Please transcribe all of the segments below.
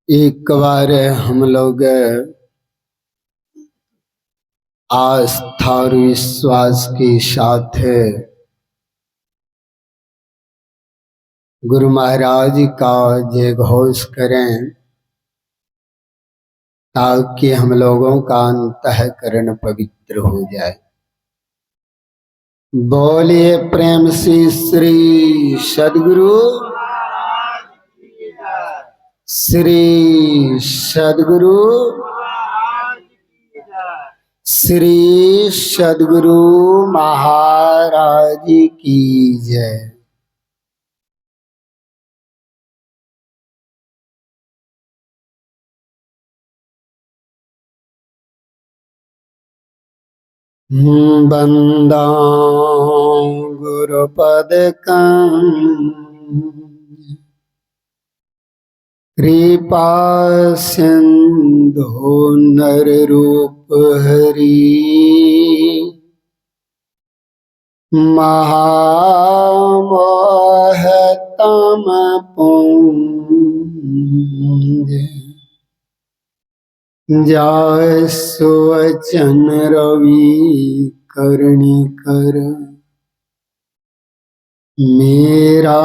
एक बार हम लोग आस्था और विश्वास के साथ गुरु महाराज का जय घोष करें ताकि हम लोगों का अंतःकरण पवित्र हो जाए। बोलिए प्रेम से श्री सद्गुरु श्री सद्गुरु श्री सद्गुरु महाराज की जय। बंदा गुरुपद कृपा सिंधु नर रूप हरि महामोह तम पुंज जाय सुवचन रवि करणी कर मेरा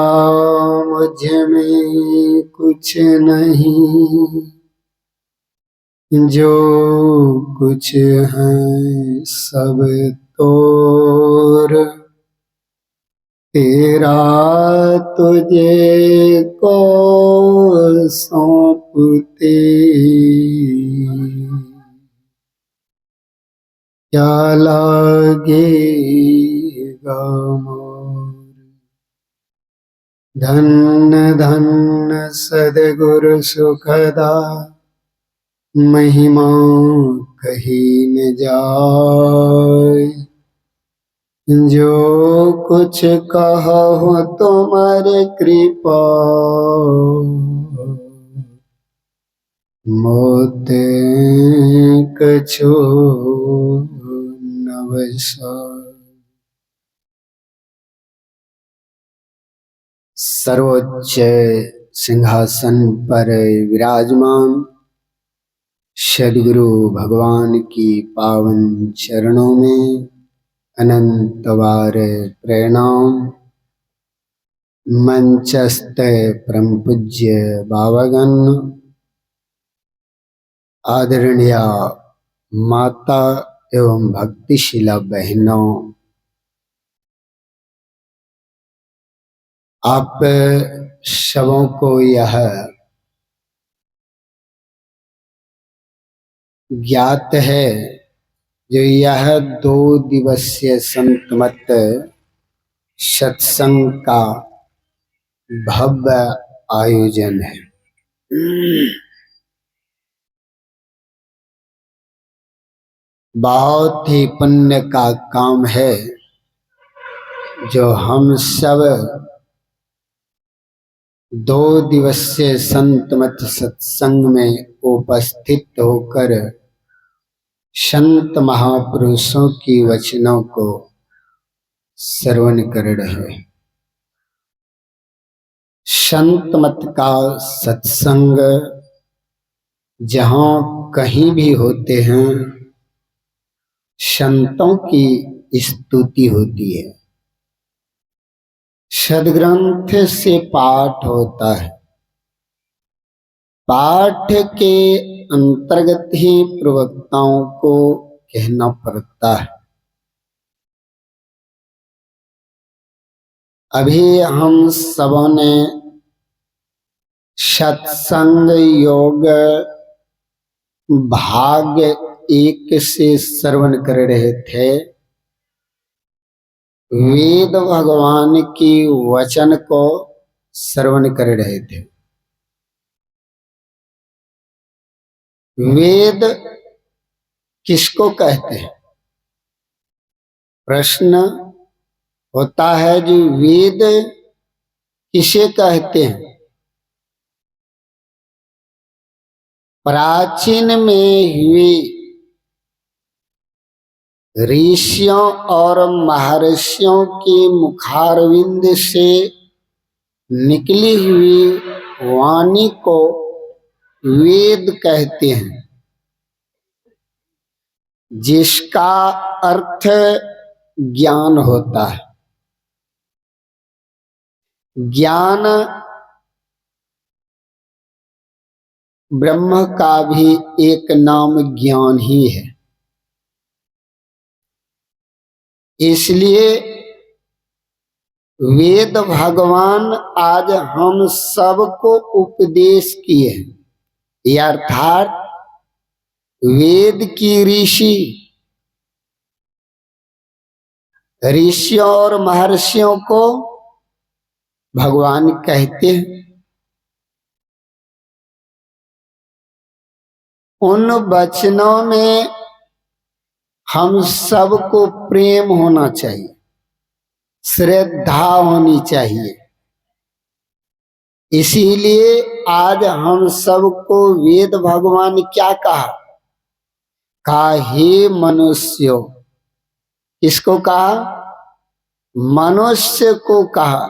मुझ में कुछ नहीं जो कुछ है सब तोर तेरा तुझे को सौंपते क्या लागेगा मोर। धन्य धन्य सद्गुरु सुखदा महिमा कही न जाए जो कुछ कहो तुम्हारे कृपा मोते कछु नवसा। सर्वोच्च सिंहासन पर विराजमान सद्गुरु भगवान की पावन चरणों में अनंत बार प्रणाम। मंचस्थ परम पूज्य बाबागण, आदरणीय माता एवं भक्तिशीला बहनों, आप सबों को यह ज्ञात है जो यह 2 दिवसीय संत मत सत्संग का भव्य आयोजन है। बहुत ही पुण्य का काम है जो हम सब 2 दिवसीय संत मत सत्संग में उपस्थित होकर संत महापुरुषों की वचनों को श्रवण कर रहे हैं। संत मत का सत्संग जहाँ कहीं भी होते हैं संतों की स्तुति होती है, सद्ग्रंथ से पाठ होता है, पाठ के अंतर्गत ही प्रवक्ताओं को कहना पड़ता है। अभी हम सबों ने सत्संग योग भाग 1 से श्रवण कर रहे थे। वेद भगवान की वचन को श्रवण कर रहे थे। वेद किसको कहते हैं? प्रश्न होता है जो वेद किसे कहते हैं? प्राचीन में हुए ऋषियों और महर्षियों के मुखारविंद से निकली हुई वाणी को वेद कहते हैं, जिसका अर्थ ज्ञान होता है। ज्ञान ब्रह्म का भी एक नाम ज्ञान ही है। इसलिए वेद भगवान आज हम सबको उपदेश किए हैं। अर्थात वेद की ऋषियों और महर्षियों को भगवान कहते हैं। उन वचनों में हम सबको प्रेम होना चाहिए, श्रद्धा होनी चाहिए। इसीलिए आज हम सबको वेद भगवान क्या कहा हे मनुष्यों। किसको कहा? मनुष्य को कहा।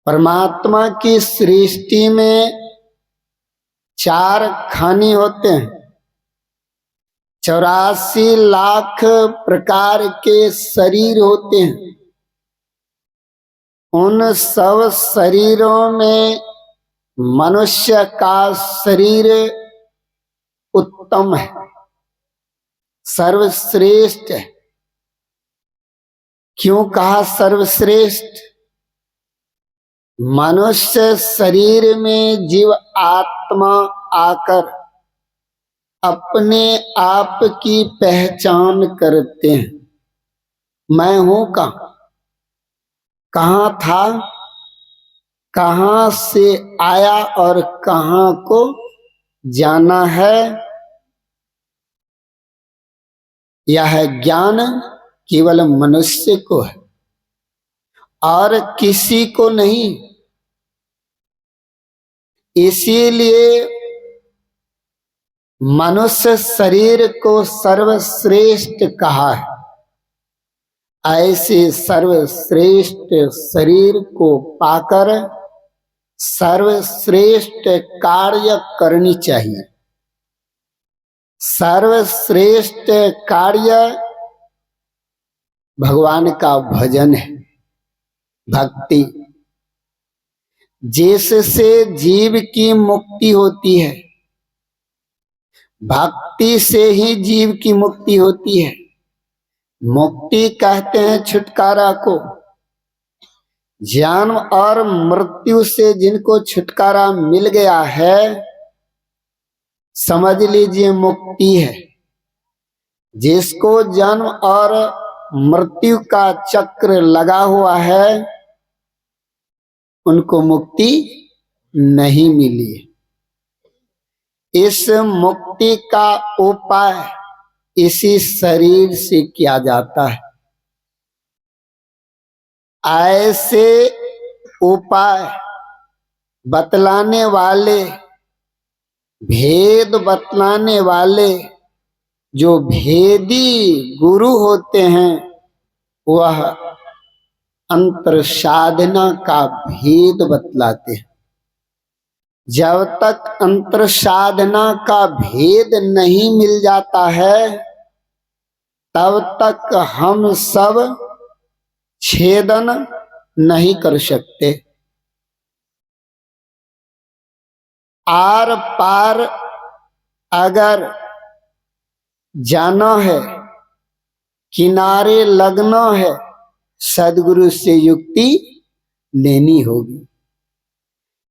परमात्मा की सृष्टि में 4 खाने होते हैं। 84 लाख प्रकार के शरीर होते हैं। उन सब शरीरों में मनुष्य का शरीर उत्तम है, सर्वश्रेष्ठ है। क्यों कहा सर्वश्रेष्ठ? मनुष्य शरीर में जीव आत्मा आकर अपने आप की पहचान करते हैं। मैं हूं कहां था, कहां से आया और कहां को जाना है। यह ज्ञान केवल मनुष्य को है और किसी को नहीं। इसीलिए मनुष्य शरीर को सर्वश्रेष्ठ कहा है। ऐसे सर्वश्रेष्ठ शरीर को पाकर सर्वश्रेष्ठ कार्य करनी चाहिए। सर्वश्रेष्ठ कार्य भगवान का भजन है, भक्ति, जिससे जीव की मुक्ति होती है। भक्ति से ही जीव की मुक्ति होती है। मुक्ति कहते हैं छुटकारा को। जन्म और मृत्यु से जिनको छुटकारा मिल गया है, समझ लीजिए मुक्ति है। जिसको जन्म और मृत्यु का चक्र लगा हुआ है, उनको मुक्ति नहीं मिली है। इस मुक्ति का उपाय इसी शरीर से किया जाता है। ऐसे उपाय बतलाने वाले, भेद बतलाने वाले जो भेदी गुरु होते हैं, वह अंतर साधना का भेद बतलाते हैं। जब तक अंतर साधना का भेद नहीं मिल जाता है, तब तक हम सब छेदन नहीं कर सकते। आर पार अगर जाना है, किनारे लगना है, सदगुरु से युक्ति लेनी होगी।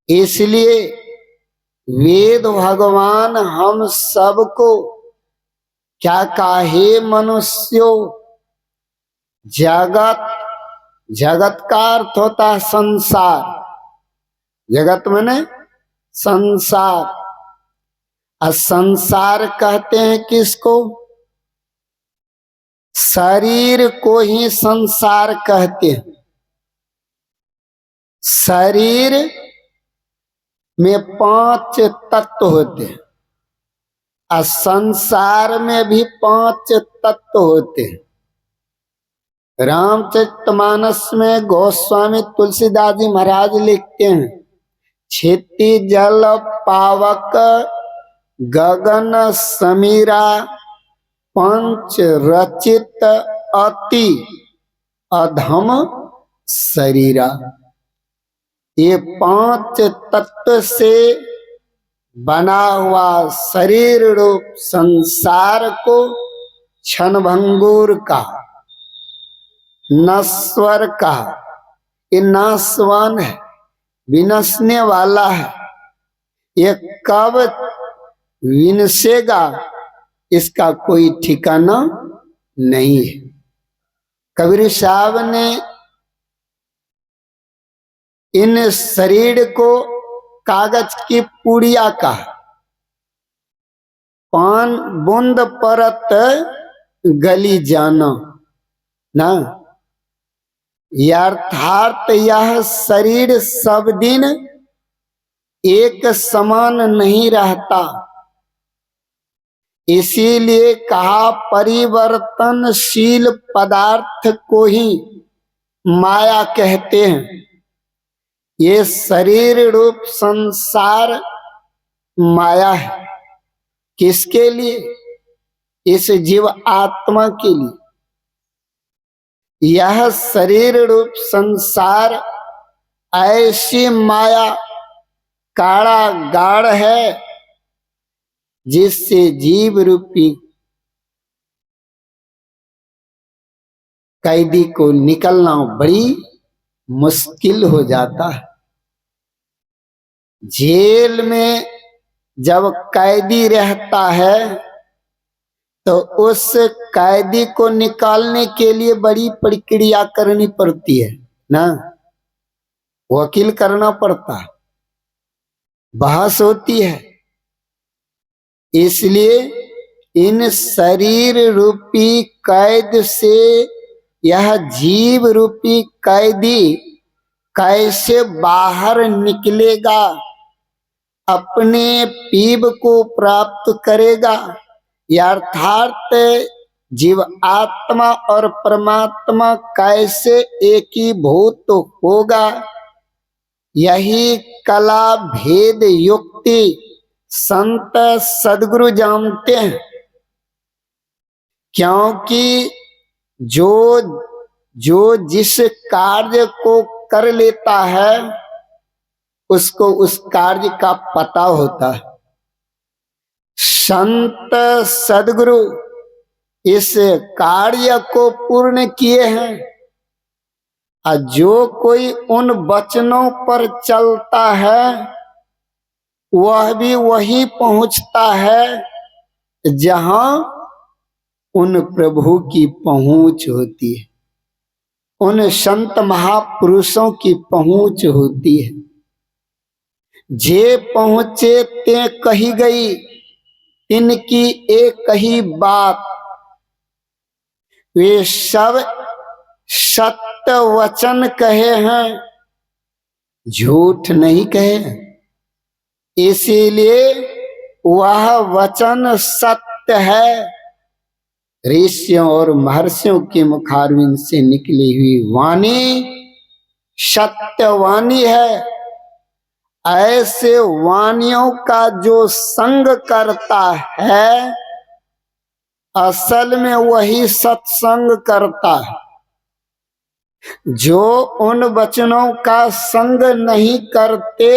इसलिए वेद भगवान हम सबको क्या कहा? हे मनुष्यों। जगत का अर्थ होता है संसार। जगत माने संसार। और संसार कहते हैं किसको? शरीर को ही संसार कहते हैं। शरीर में 5 तत्व होते हैं और संसार में भी 5 तत्व होते हैं। रामचरितमानस में गोस्वामी तुलसीदास जी महाराज लिखते हैं, क्षिति जल पावक गगन समीरा पंच रचित अति अधम शरीरा। ये 5 तत्व से बना हुआ शरीर रूप संसार को क्षणभंगुर का, नश्वर का, ये नाशवान है, विनशने वाला है। ये कब विनशेगा इसका कोई ठिकाना नहीं है। कबीर साहब ने इन शरीर को कागज की पुड़िया का 5 बूंद परत गली जाना ना। अर्थात यह शरीर सब दिन एक समान नहीं रहता। इसीलिए कहा परिवर्तनशील पदार्थ को ही माया कहते हैं। ये शरीर रूप संसार माया है। किसके लिए? इस जीव आत्मा के लिए। यह शरीर रूप संसार ऐसी माया कारागार है जिससे जीव रूपी कैदी को निकलना बड़ी मुश्किल हो जाता है। जेल में जब कैदी रहता है तो उस कैदी को निकालने के लिए बड़ी प्रक्रिया करनी पड़ती है ना। वकील करना पड़ता है, बहस होती है। इसलिए इन शरीर रूपी कैद से यह जीव रूपी कैदी कैसे बाहर निकलेगा, अपने पीब को प्राप्त करेगा। अर्थात जीव आत्मा और परमात्मा कैसे एकीभूत होगा, यही कला भेद युक्ति संत सदगुरु जानते हैं। क्योंकि जो जिस कार्य को कर लेता है उसको उस कार्य का पता होता है। संत सदगुरु इस कार्य को पूर्ण किए हैं और जो कोई उन वचनों पर चलता है वह भी वही पहुंचता है जहां उन प्रभु की पहुंच होती है, उन संत महापुरुषों की पहुंच होती है। जे पहुंचे ते कही गई तिनकी एक ही बात, वे सब सत्य वचन कहे हैं, झूठ नहीं कहे। इसीलिए वह वचन सत्य है। ऋषियों और महर्षियों के मुखारविंद से निकली हुई वाणी सत्यवाणी है। ऐसे वाणियों का जो संग करता है असल में वही सत्संग करता है। जो उन वचनों का संग नहीं करते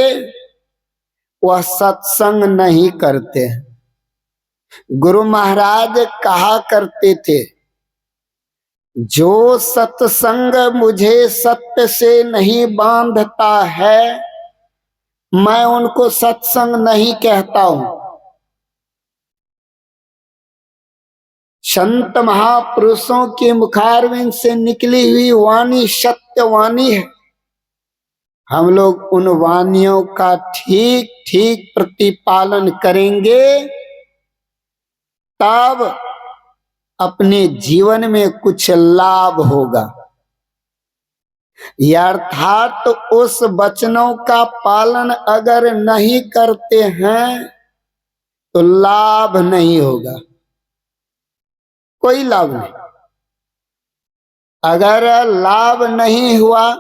वह सत्संग नहीं करते। गुरु महाराज कहा करते थे, जो सत्संग मुझे सत्य से नहीं बांधता है मैं उनको सत्संग नहीं कहता हूं। संत महापुरुषों के मुखारविंद से निकली हुई वाणी सत्यवाणी है। हम लोग उन वाणियों का ठीक ठीक प्रतिपालन करेंगे तब अपने जीवन में कुछ लाभ होगा। अर्थात उस वचनों का पालन अगर नहीं करते हैं तो लाभ नहीं होगा, कोई लाभ नहीं। अगर लाभ नहीं हुआ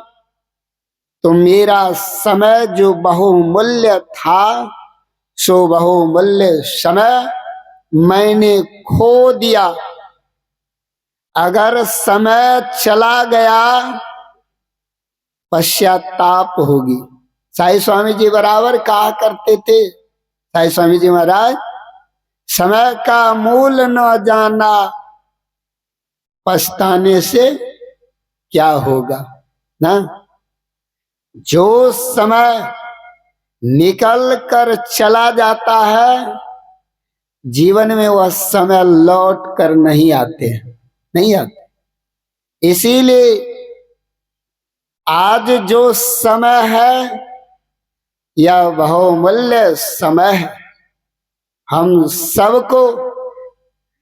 तो मेरा समय जो बहुमूल्य था, सो बहुमूल्य समय मैंने खो दिया। अगर समय चला गया पश्चाताप होगी। साईं स्वामी जी बराबर कहा करते थे, साईं स्वामी जी महाराज, समय का मूल न जाना, पछताने से क्या होगा ना। जो समय निकल कर चला जाता है, जीवन में वह समय लौट कर नहीं आते, नहीं आते। इसीलिए आज जो समय है यह बहुमूल्य समय है। हम सबको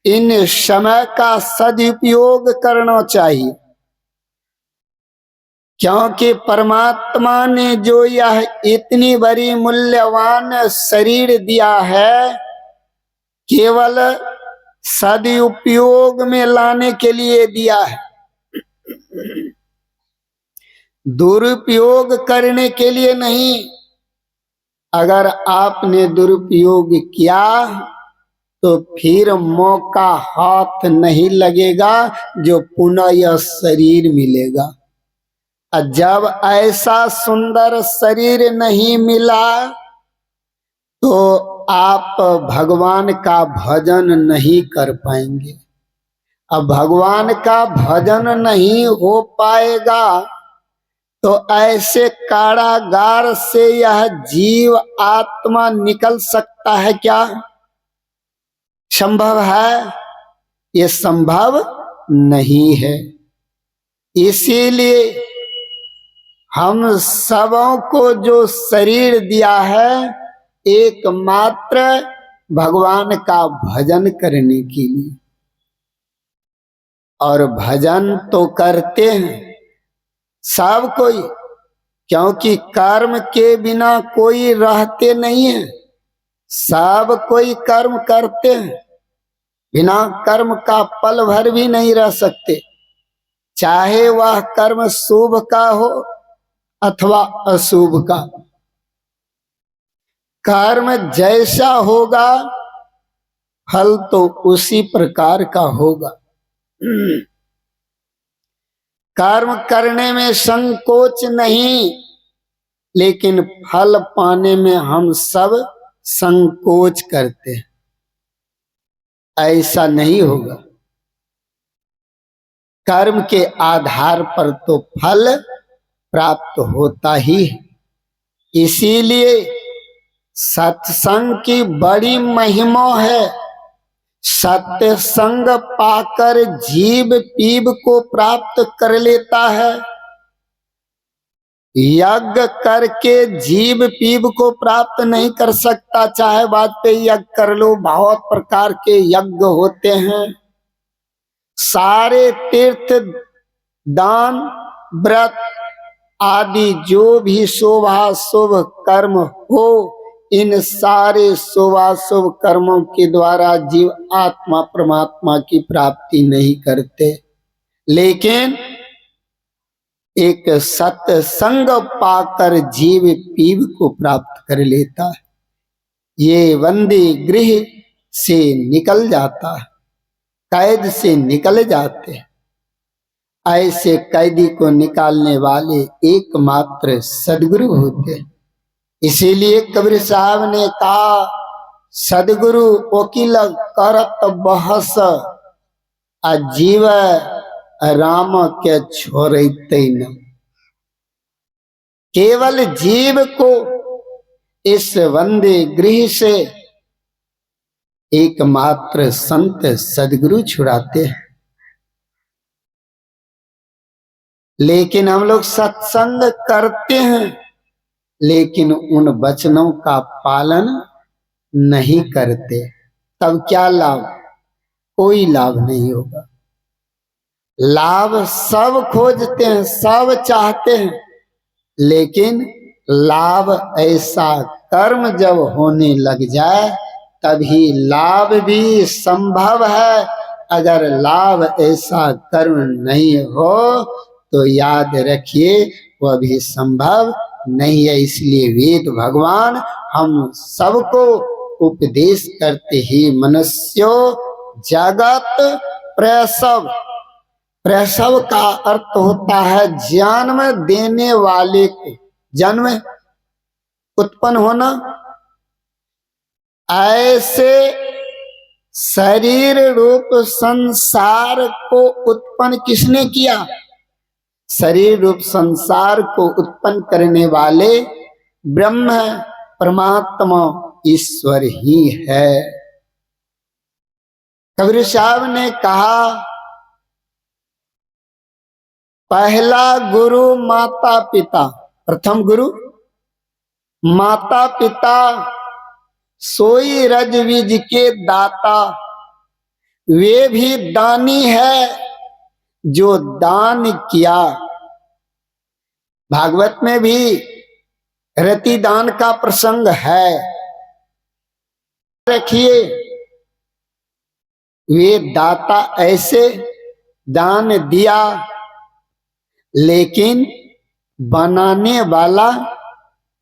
इन समय का सदुपयोग करना चाहिए, क्योंकि परमात्मा ने जो यह इतनी बड़ी मूल्यवान शरीर दिया है, केवल सदुपयोग में लाने के लिए दिया है, दुरुपयोग करने के लिए नहीं। अगर आपने दुरुपयोग किया तो फिर मौका हाथ नहीं लगेगा जो पुनः यह शरीर मिलेगा। और जब ऐसा सुंदर शरीर नहीं मिला तो आप भगवान का भजन नहीं कर पाएंगे। अब भगवान का भजन नहीं हो पाएगा तो ऐसे कारागार से यह जीव आत्मा निकल सकता है क्या? संभव है? ये संभव नहीं है। इसीलिए हम सबों को जो शरीर दिया है एकमात्र भगवान का भजन करने के लिए, और भजन तो करते हैं सब कोई, क्योंकि कर्म के बिना कोई रहते नहीं है। सब कोई कर्म करते हैं, बिना कर्म का पल भर भी नहीं रह सकते, चाहे वह कर्म शुभ का हो अथवा अशुभ का। कर्म जैसा होगा फल तो उसी प्रकार का होगा। कर्म करने में संकोच नहीं, लेकिन फल पाने में हम सब संकोच करते हैं। ऐसा नहीं होगा। कर्म के आधार पर तो फल प्राप्त होता ही है। इसीलिए सत्संग की बड़ी महिमा है। सत्य संग पाकर जीव पीव को प्राप्त कर लेता है। यज्ञ करके जीव पीव को प्राप्त नहीं कर सकता। चाहे वाजपेयी यज्ञ कर लो, बहुत प्रकार के यज्ञ होते हैं। सारे तीर्थ दान व्रत आदि जो भी शोभाशुभ कर्म हो, इन सारे शोभाशुभ कर्मों के द्वारा जीव आत्मा परमात्मा की प्राप्ति नहीं करते, लेकिन एक सत्संग पाकर जीव पीव को प्राप्त कर लेता है। ये बंदी गृह से निकल जाता है, कैद से निकल जाते हैं। ऐसे कैदी को निकालने वाले एकमात्र सदगुरु होते हैं। इसीलिए कबीर साहब ने कहा, सदगुरु वकील करत बहस, अजीव राम के छोड़ते न। केवल जीव को इस वंदे गृह से एकमात्र संत सदगुरु छुड़ाते हैं। लेकिन हम लोग सत्संग करते हैं, लेकिन उन वचनों का पालन नहीं करते। तब क्या लाभ? कोई लाभ नहीं होगा। लाभ सब खोजते हैं, सब चाहते हैं, लेकिन लाभ ऐसा कर्म जब होने लग जाए तभी लाभ भी संभव है। अगर लाभ ऐसा कर्म नहीं हो तो याद रखिए वह भी संभव नहीं है। इसलिए वेद भगवान हम सबको उपदेश करते ही मनुष्यो जगत प्रसव। प्रसव का अर्थ होता है जन्म देने वाले को, जन्म उत्पन्न होना। ऐसे शरीर रूप संसार को उत्पन्न किसने किया? शरीर रूप संसार को उत्पन्न करने वाले ब्रह्म परमात्मा ईश्वर ही है। कबीर साहब ने कहा पहला गुरु माता पिता, प्रथम गुरु माता पिता, सोई रज बीज के दाता। वे भी दानी है जो दान किया। भागवत में भी रति दान का प्रसंग है। रखिए वे दाता ऐसे दान दिया, लेकिन बनाने वाला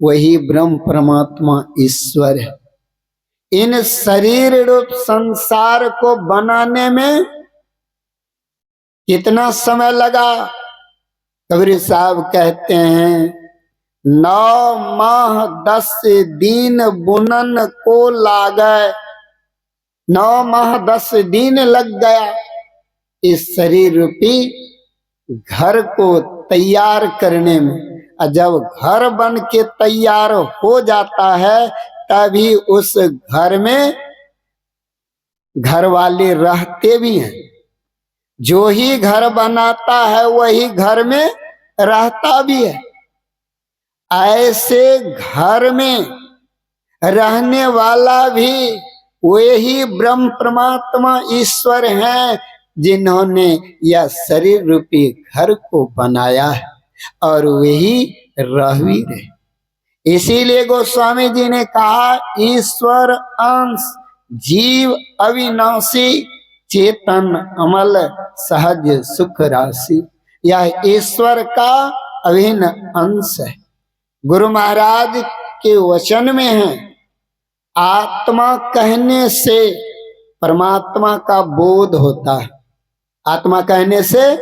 वही ब्रह्म परमात्मा ईश्वर है। इन शरीर रूप संसार को बनाने में कितना समय लगा? कबीर साहब कहते हैं 9 माह 10 दिन बुनन को लागे। 9 माह 10 दिन लग गया इस शरीर रूपी घर को तैयार करने में। और जब घर बन के तैयार हो जाता है तभी उस घर में घर वाले रहते भी हैं। जो ही घर बनाता है वही घर में रहता भी है। ऐसे घर में रहने वाला भी वही ब्रह्म परमात्मा ईश्वर हैं, जिन्होंने यह शरीर रूपी घर को बनाया है और वही रह भी रहे। इसीलिए गोस्वामी जी ने कहा ईश्वर अंश जीव अविनाशी चेतन अमल सहज सुख राशि। यह ईश्वर का अभिन्न अंश है। गुरु महाराज के वचन में है आत्मा कहने से परमात्मा का बोध होता है। आत्मा कहने से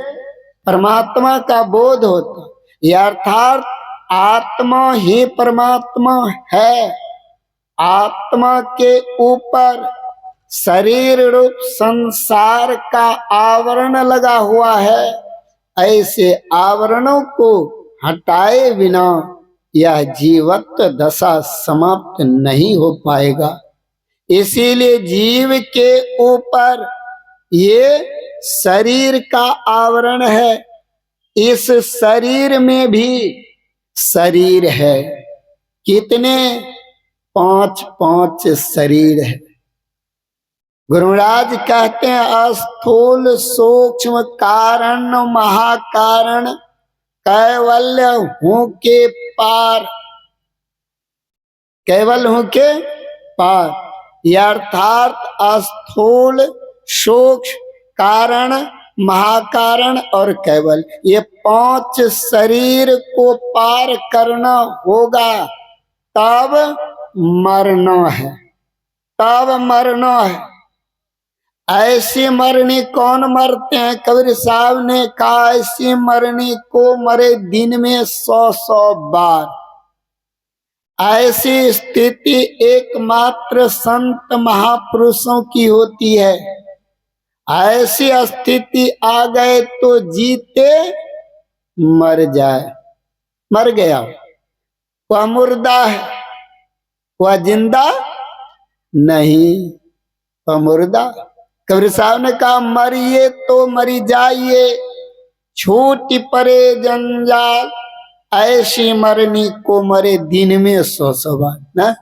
परमात्मा का बोध होता है। यह अर्थात आत्मा ही परमात्मा है। आत्मा के ऊपर शरीर रूप संसार का आवरण लगा हुआ है। ऐसे आवरणों को हटाए बिना यह जीवत्व दशा समाप्त नहीं हो पाएगा। इसीलिए जीव के ऊपर ये शरीर का आवरण है। इस शरीर में भी शरीर है। कितने? 5 शरीर है। गुरुराज कहते हैं स्थूल सूक्ष्म कारण महाकारण कैवल्य हूं के पार। केवल हूं के पार अर्थात स्थूल सूक्ष्म कारण महाकारण और केवल, ये 5 शरीर को पार करना होगा तब मरना है। तब मरना है। ऐसी मरनी कौन मरते हैं? कबीर साहब ने कहा ऐसी मरनी को मरे दिन में 100 बार। ऐसी स्थिति एकमात्र संत महापुरुषों की होती है। ऐसी स्थिति आ गए तो जीते मर जाए। मर गया वह मुर्दा है, वह जिंदा नहीं, वह मुर्दा। कबीर साहब ने कहा मरिए तो मरी जाइए, छूट परे जंजाल, ऐसी मरनी को मरे दिन में 100 बार ना।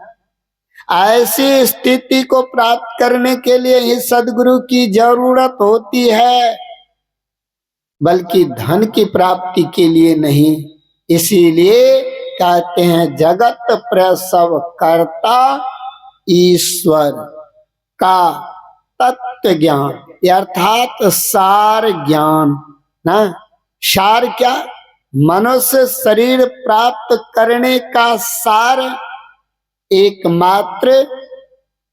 ऐसी स्थिति को प्राप्त करने के लिए ही सदगुरु की जरूरत होती है, बल्कि धन की प्राप्ति के लिए नहीं। इसीलिए कहते हैं जगत प्रसव कर्ता ईश्वर का तत्व ज्ञान, अर्थात सार ज्ञान ना। सार क्या? मनुष्य शरीर प्राप्त करने का सार एकमात्र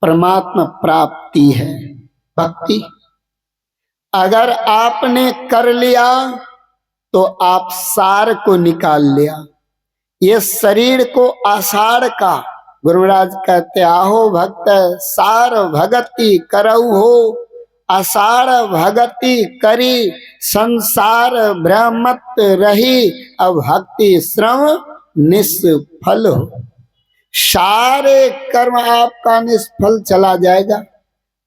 परमात्मा प्राप्ति है, भक्ति। अगर आपने कर लिया तो आप सार को निकाल लिया। ये शरीर को आषाढ़ का, गुरु महाराज कहते आहो भक्त सार भगति करऊ हो, आषाढ़ भगति करी संसार भ्रमत रही, अब भक्ति श्रम निष्फल हो। सारे कर्म आपका निष्फल चला जाएगा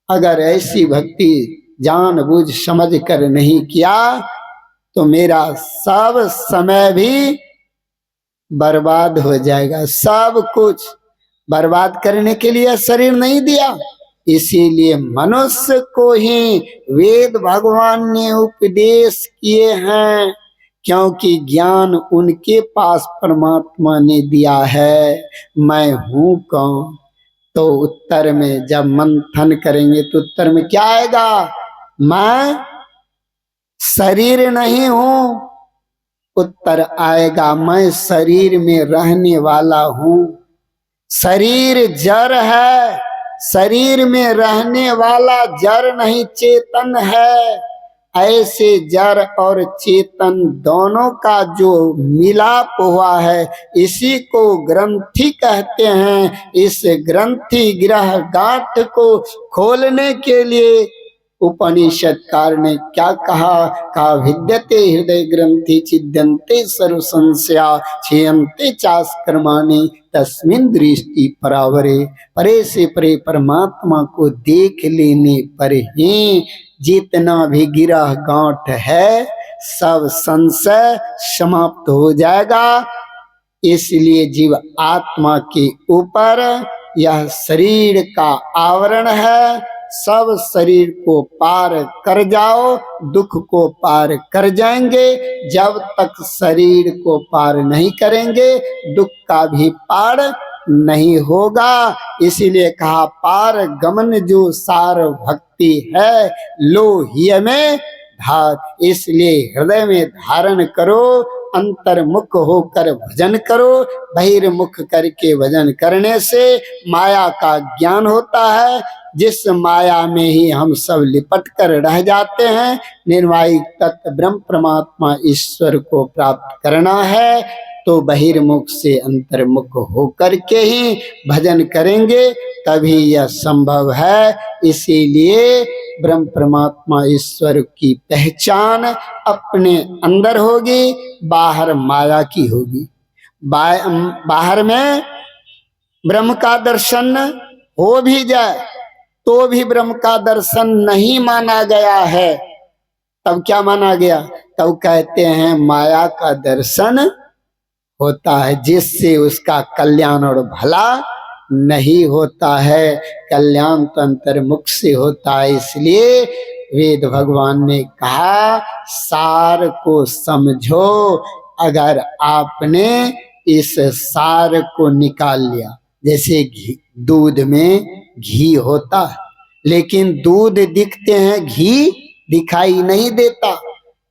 अगर ऐसी भक्ति जानबूझ समझ कर नहीं किया तो मेरा सब समय भी बर्बाद हो जाएगा। सब कुछ बर्बाद करने के लिए शरीर नहीं दिया, इसीलिए मनुष्य को ही वेद भगवान ने उपदेश किए हैं, क्योंकि ज्ञान उनके पास परमात्मा ने दिया है। मैं हूं कौन, तो उत्तर में जब मंथन करेंगे तो उत्तर में क्या आएगा? मैं शरीर नहीं हूं। उत्तर आएगा मैं शरीर में रहने वाला हूं। शरीर जड़ है, शरीर में रहने वाला जड़ नहीं चेतन है। ऐसे जड़ और चेतन दोनों का जो मिलाप हुआ है इसी को ग्रंथि कहते हैं। इस ग्रंथि ग्रह गांठ को खोलने के लिए उपनिषदकार ने क्या कहा विद्यते हृदय ग्रंथि छिद्यन्ते सर्व संशया क्षीयन्ते चास कर्माणि तस्मिन् दृष्टि परावरे। परे से परे परमात्मा को देख लेने पर ही जितना भी गिरह गांठ है सब संशय समाप्त हो जाएगा। इसलिए जीव आत्मा के ऊपर यह शरीर का आवरण है। सब शरीर को पार कर जाओ, दुख को पार कर जाएंगे। जब तक शरीर को पार नहीं करेंगे दुख का भी पार नहीं होगा। इसीलिए कहा पार गमन जो सार भक्ति है लोहिया में धार। इसलिए हृदय में धारण करो, अंतर्मुख होकर भजन करो। बहिर्मुख करके भजन करने से माया का ज्ञान होता है, जिस माया में ही हम सब लिपट कर रह जाते हैं। निर्वाही तत्व ब्रह्म परमात्मा ईश्वर को प्राप्त करना है तो बहिर्मुख से अंतर्मुख होकर के ही भजन करेंगे, तभी यह संभव है। इसीलिए ब्रह्म परमात्मा ईश्वर की पहचान अपने अंदर होगी, बाहर माया की होगी। बाहर में ब्रह्म का दर्शन हो भी जाए तो भी ब्रह्म का दर्शन नहीं माना गया है। तब क्या माना गया? तब कहते हैं माया का दर्शन होता है, जिससे उसका कल्याण और भला नहीं होता है। कल्याण तो अंतर्मुख से होता है। इसलिए वेद भगवान ने कहा सार को समझो। अगर आपने इस सार को निकाल लिया, जैसे दूध में घी होता है लेकिन दूध दिखते हैं, घी दिखाई नहीं देता।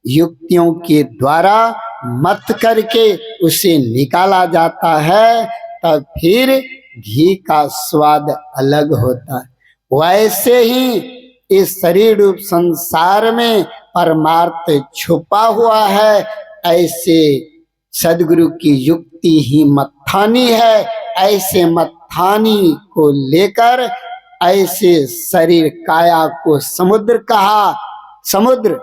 युक्तियों के द्वारा मत करके उसे निकाला जाता है, तब फिर घी का स्वाद अलग होता है। वैसे ही इस शरीर रूप संसार में परमार्थ छुपा हुआ है। ऐसे सदगुरु की युक्ति ही मत्थानी है। ऐसे मत्थानी को लेकर ऐसे शरीर काया को समुद्र कहा। समुद्र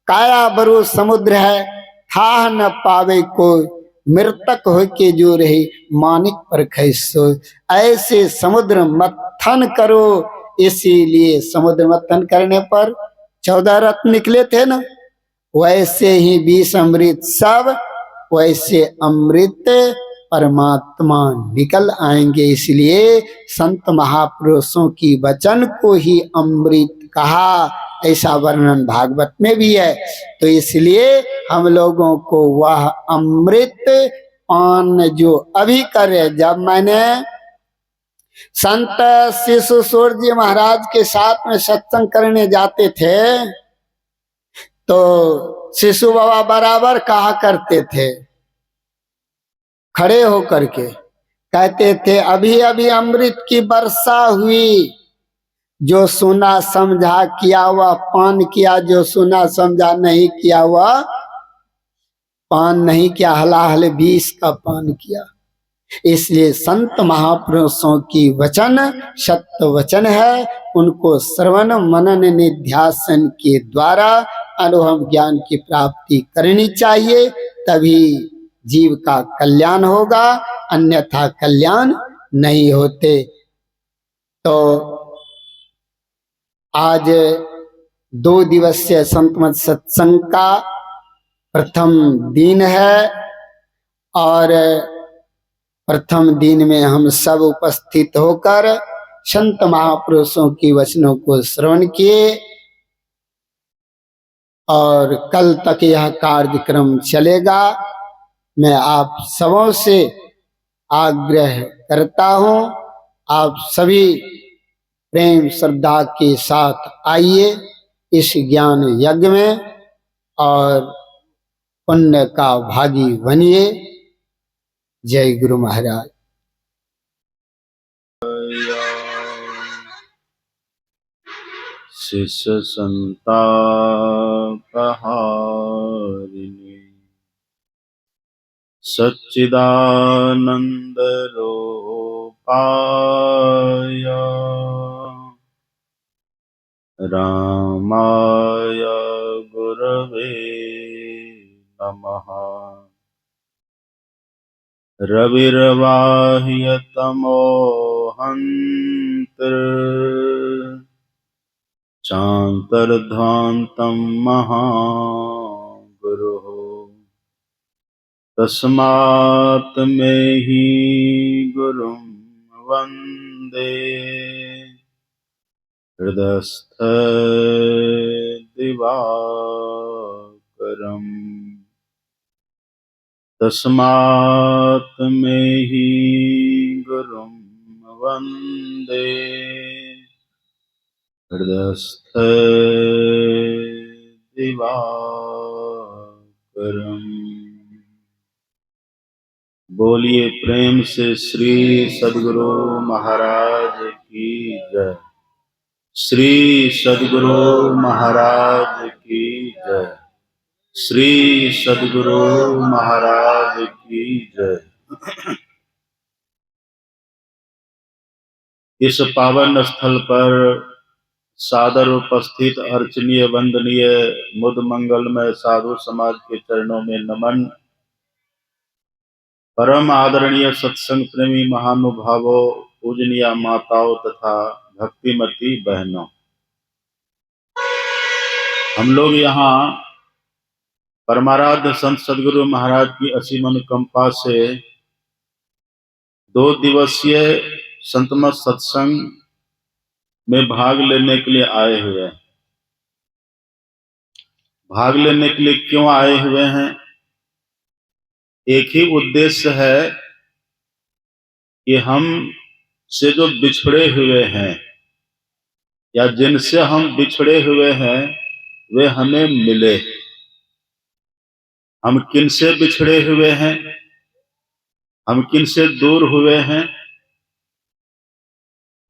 काया बरो समुद्र है, था न पावे कोई, मृतक हो के जो रहे मानिक पर खैसो। ऐसे समुद्र मत्थन करो। इसीलिए समुद्र मत्थन करने पर 14 रत्न निकले थे ना, वैसे ही 20 अमृत सब वैसे अमृत परमात्मा निकल आएंगे। इसलिए संत महापुरुषों की वचन को ही अमृत कहा, ऐसा वर्णन भागवत में भी है। तो इसलिए हम लोगों को वह अमृत पान जो अभी करे, जब मैंने संत शिशु सूर्य महाराज के साथ में सत्संग करने जाते थे तो शिशु बाबा बराबर कहा करते थे, खड़े होकर के कहते थे, अभी अभी अमृत की वर्षा हुई, जो सुना समझा किया हुआ पान किया, जो सुना समझा नहीं किया हुआ पान नहीं किया, हलाहल विष का पान किया। इसलिए संत महापुरुषों की वचन सत्य वचन है, उनको श्रवण मनन निध्यासन के द्वारा अनुभव ज्ञान की प्राप्ति करनी चाहिए, तभी जीव का कल्याण होगा, अन्यथा कल्याण नहीं होते। तो आज 2 दिवसीय संत मत सत्संग का प्रथम दिन है और प्रथम दिन में हम सब उपस्थित होकर संत महापुरुषों की वचनों को श्रवण किए और कल तक यह कार्यक्रम चलेगा। मैं आप सबों से आग्रह करता हूं, आप सभी प्रेम श्रद्धा के साथ आइए इस ज्ञान यज्ञ में और पुण्य का भागी बनिए। जय गुरु महाराज। शिष्य संतापहारिणी सच्चिदानंद रूपाय रामाय गुरवे नमः। रविर्वाह्य तमोहन्त्र चान्तर्ध्वान्तं महागुरुः। तस्मात् मे हि गुरुं वन्दे हृदस्थ दिवाकरम्। तस्मात् मे हि गुरुं वन्दे हृदस्थ दिवाकरम्। बोलिए प्रेम से श्री सद्गुरु महाराज की जय। श्री सद्गुरु महाराज की जय। श्री सद्गुरु महाराज की जय। इस पावन स्थल पर सादर उपस्थित अर्चनीय वंदनीय मुद मंगलमय साधु समाज के चरणों में नमन। परम आदरणीय सत्संग प्रेमी महानुभावों, पूजनीय माताओं तथा भक्तिमती बहनों, हम लोग यहाँ परमाराध्य संत सद्गुरु महाराज की असीम अनुकंपा से 2 दिवसीय संतमत सत्संग में भाग लेने के लिए आए हुए हैं। भाग लेने के लिए क्यों आए हुए हैं? एक ही उद्देश्य है कि हम से जो बिछड़े हुए हैं या जिनसे हम बिछड़े हुए हैं वे हमें मिले। हम किन से बिछड़े हुए हैं, हम किन से दूर हुए हैं,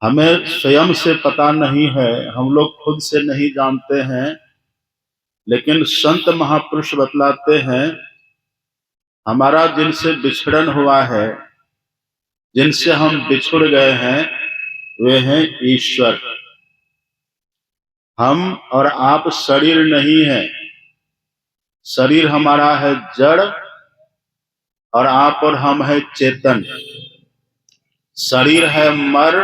हमें स्वयं से पता नहीं है, हम लोग खुद से नहीं जानते हैं, लेकिन संत महापुरुष बतलाते हैं हमारा जिनसे बिछड़न हुआ है, जिनसे हम बिछुड़ गए हैं, वे हैं ईश्वर। हम और आप शरीर नहीं है। शरीर हमारा है जड़ और आप और हम है चेतन। शरीर है मर,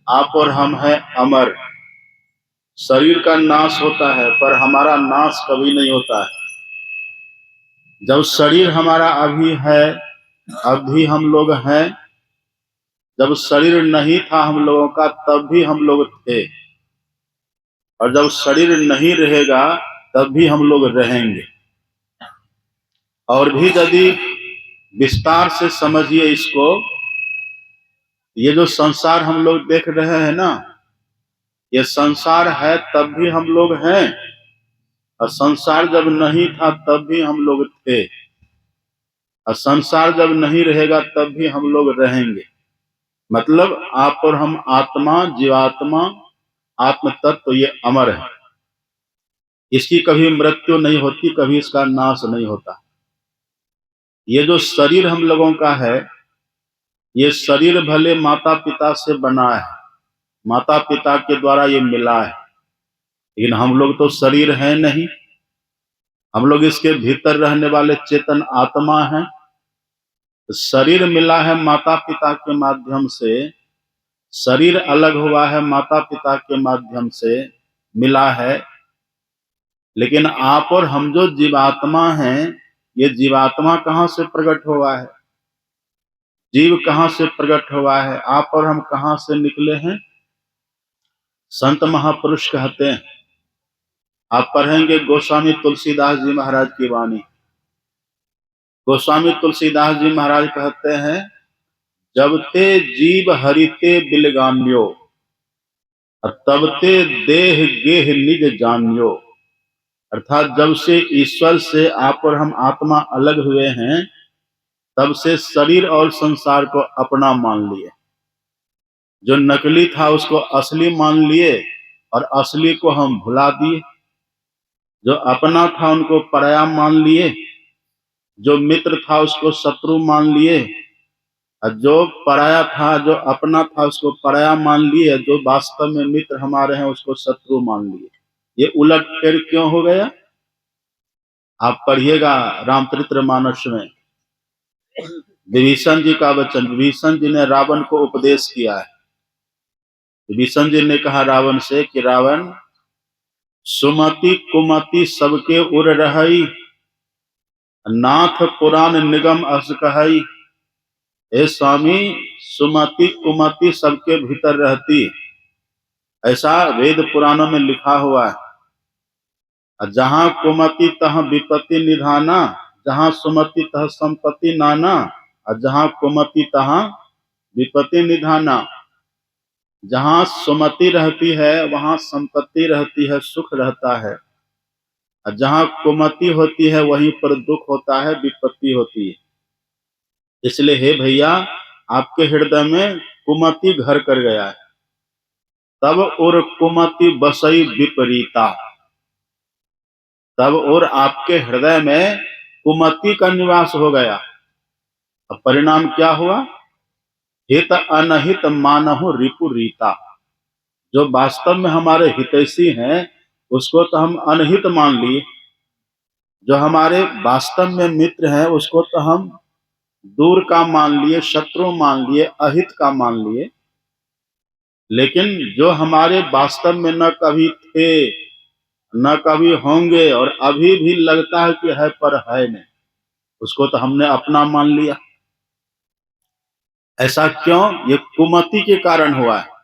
आप और हम है अमर। शरीर का नाश होता है पर हमारा नाश कभी नहीं होता है। जब शरीर हमारा अभी है, अभी हम लोग हैं, जब शरीर नहीं था हम लोगों का तब भी हम लोग थे, और जब शरीर नहीं रहेगा तब भी हम लोग रहेंगे। और भी यदि विस्तार से समझिए इसको, ये जो संसार हम लोग देख रहे हैं ना, ये संसार है तब भी हम लोग हैं, और संसार जब नहीं था तब भी हम लोग थे, और संसार जब नहीं रहेगा तब भी हम लोग रहेंगे। मतलब आप और हम आत्मा, जीवात्मा, आत्म तत्व ये अमर है, इसकी कभी मृत्यु नहीं होती, कभी इसका नाश नहीं होता। ये जो शरीर हम लोगों का है, ये शरीर भले माता पिता से बना है, माता पिता के द्वारा ये मिला है, लेकिन हम लोग तो शरीर है नहीं, हम लोग इसके भीतर रहने वाले चेतन आत्मा हैं। शरीर मिला है माता पिता के माध्यम से, शरीर अलग हुआ है माता पिता के माध्यम से मिला है, लेकिन आप और हम जो जीवात्मा हैं, ये जीवात्मा कहाँ से प्रकट हुआ है, जीव कहाँ से प्रकट हुआ है, आप और हम कहाँ से निकले हैं? संत महापुरुष कहते हैं, आप पढ़ेंगे गोस्वामी तुलसीदास जी महाराज की वाणी। गोस्वामी तुलसीदास जी महाराज कहते हैं, जब ते जीव हरिते बिलगान्यो, तब ते देह गेह निज जान्यो। अर्थात जब से ईश्वर से आप और हम आत्मा अलग हुए हैं, तब से शरीर और संसार को अपना मान लिए। जो नकली था उसको असली मान लिए, और असली को हम भुला दिए। जो अपना था उनको पराया मान लिए, जो मित्र था उसको शत्रु मान लिए, और जो पराया था, जो अपना था, उसको पराया मान लिए, जो वास्तव में मित्र हमारे हैं उसको शत्रु मान लिए। ये उलट फेर क्यों हो गया? आप पढ़िएगा रामचरितमानस में विभीषण जी का वचन। विभीषण जी ने रावण को उपदेश किया है। विभीषण जी ने कहा रावण से कि रावण, सुमति कुमति सबके उर रहई, नाथ पुराण निगम अस कहई। हे स्वामी, सुमति कुमति सबके भीतर रहती, ऐसा वेद पुराणों में लिखा हुआ है। जहां कुमति तह विपत्ति निधाना, जहां सुमति तह संपत्ति नाना, और जहां कुमति तहां विपत्ति निधाना। जहां सुमति रहती है वहां संपत्ति रहती है, सुख रहता है, और जहां कुमति होती है वहीं पर दुख होता है, विपत्ति होती है। इसलिए हे भैया, आपके हृदय में कुमति घर कर गया है, तब और कुमति बसई विपरीता। तब और आपके हृदय में कुमति का निवास हो गया। अब परिणाम क्या हुआ? हित अनहित मानहु रिपु रीता। जो वास्तव में हमारे हितैषी हैं उसको तो हम अनहित मान लिए, जो हमारे वास्तव में मित्र हैं उसको तो हम दूर का मान लिए, शत्रु मान लिए, अहित का मान लिए। लेकिन जो हमारे वास्तव में न कभी थे, न कभी होंगे, और अभी भी लगता है कि है पर है नहीं, उसको तो हमने अपना मान लिया। ऐसा क्यों? ये कुमति के कारण हुआ है।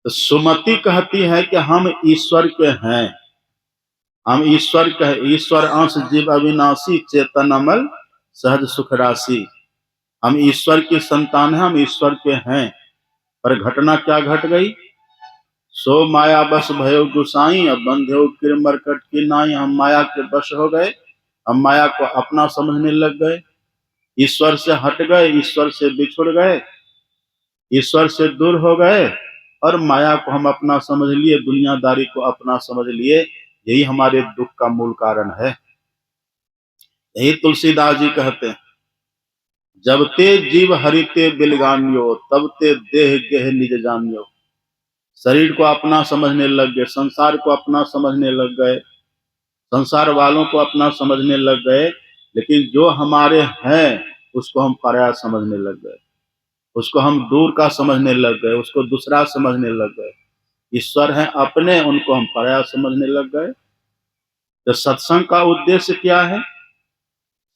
तो सुमति कहती है कि हम ईश्वर के हैं, हम ईश्वर के, ईश्वर अंश जीव अविनाशी चेतन अमल सहज सुख राशि। हम ईश्वर की संतान हैं, हम ईश्वर के हैं। पर घटना क्या घट गई? सो माया बस भयो गुसाई, अब बंधे किरमरकट की नाई। हम माया के बश हो गए, हम माया को अपना समझने लग गए, ईश्वर से हट गए, ईश्वर से बिछुड़ गए, ईश्वर से दूर हो गए, और माया को हम अपना समझ लिए, दुनियादारी को अपना समझ लिए। यही हमारे दुख का मूल कारण है। यही तुलसीदास जी कहते हैं, जब ते जीव हरिते बिलगान्यो, तब ते देह गेह निज जान्यो। शरीर को अपना समझने लग गए, संसार को अपना समझने लग गए, संसार वालों को अपना समझने लग गए, लेकिन जो हमारे हैं उसको हम पराया समझने लग गए, उसको हम दूर का समझने लग गए, उसको दूसरा समझने लग गए। ईश्वर हैं अपने, उनको हम पराया समझने लग गए। तो सत्संग का उद्देश्य क्या है?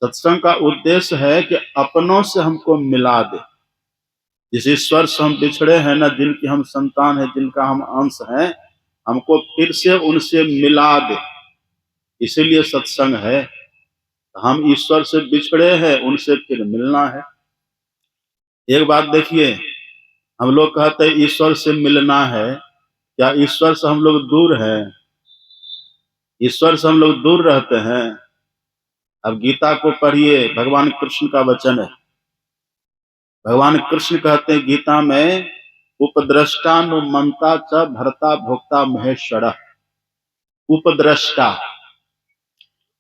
सत्संग का उद्देश्य है कि अपनों से हमको मिला दे। जिस ईश्वर से हम बिछड़े हैं ना, जिनकी हम संतान है, जिनका हम अंश हैं, हमको फिर से उनसे मिला दे, इसीलिए सत्संग है। हम ईश्वर से बिछड़े हैं, उनसे फिर मिलना है। एक बात देखिए, हम लोग कहते हैं ईश्वर से मिलना है, क्या ईश्वर से हम लोग दूर हैं? ईश्वर से हम लोग दूर रहते हैं। अब गीता को पढ़िए, भगवान कृष्ण का वचन है। भगवान कृष्ण कहते हैं गीता में, उपद्रष्टानुमंता च भर्ता भोक्ता महेश्वर। उपद्रष्टा,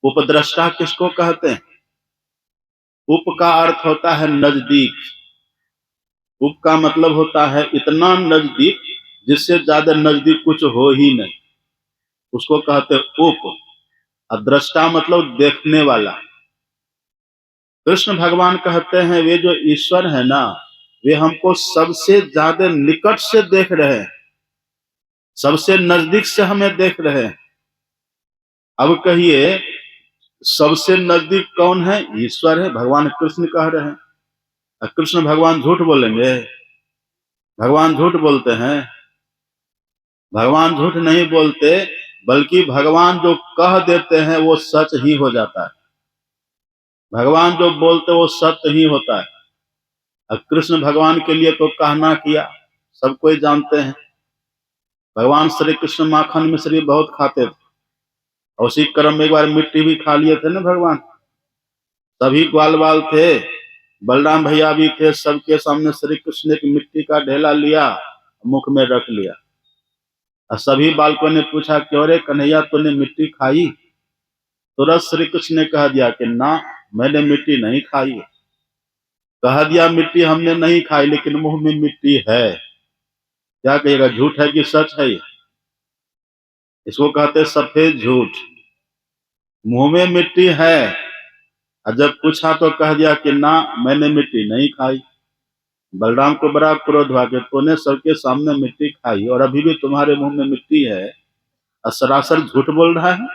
उपद्रष्टा किसको कहते हैं? उप का अर्थ होता है नजदीक। उप का मतलब होता है इतना नजदीक जिससे ज्यादा नजदीक कुछ हो ही नहीं, उसको कहते हैं उप। और दृष्टा मतलब देखने वाला। कृष्ण भगवान कहते हैं वे जो ईश्वर है ना, वे हमको सबसे ज्यादा निकट से देख रहे हैं, सबसे नजदीक से हमें देख रहे हैं। अब कहिए सबसे नजदीक कौन है? ईश्वर है, भगवान कृष्ण कह रहे हैं। कृष्ण भगवान झूठ बोलेंगे? भगवान झूठ बोलते हैं? भगवान झूठ नहीं बोलते, बल्कि भगवान जो कह देते हैं वो सच ही हो जाता है। भगवान जो बोलते वो सत्य ही होता है। अब कृष्ण भगवान के लिए तो कहना किया, सब कोई जानते हैं। भगवान श्री कृष्ण माखन मिश्री बहुत खाते थे, और उसी क्रम में एक बार मिट्टी भी खा लिए थे ना भगवान। सभी ग्वाल बाल थे, बलराम भैया भी थे, सबके सामने श्री कृष्ण ने एक मिट्टी का ढेला लिया, मुख में रख लिया। और सभी बालकों ने पूछा, क्यों रे कन्हैया तूने मिट्टी खाई? तुरंत श्री कृष्ण ने कह दिया कि ना, मैंने मिट्टी नहीं खाई। कह दिया मिट्टी हमने नहीं खाई, लेकिन मुंह में मिट्टी है। क्या कहिएगा, झूठ है कि सच है? इसको कहते सफेद झूठ। मुंह में मिट्टी है, और जब पूछा तो कह दिया कि ना, मैंने मिट्टी नहीं खाई। बलराम को बड़ा क्रोध हुआ कि तूने सबके सामने मिट्टी खाई और अभी भी तुम्हारे मुंह में मिट्टी है, और सरासर झूठ बोल रहा है।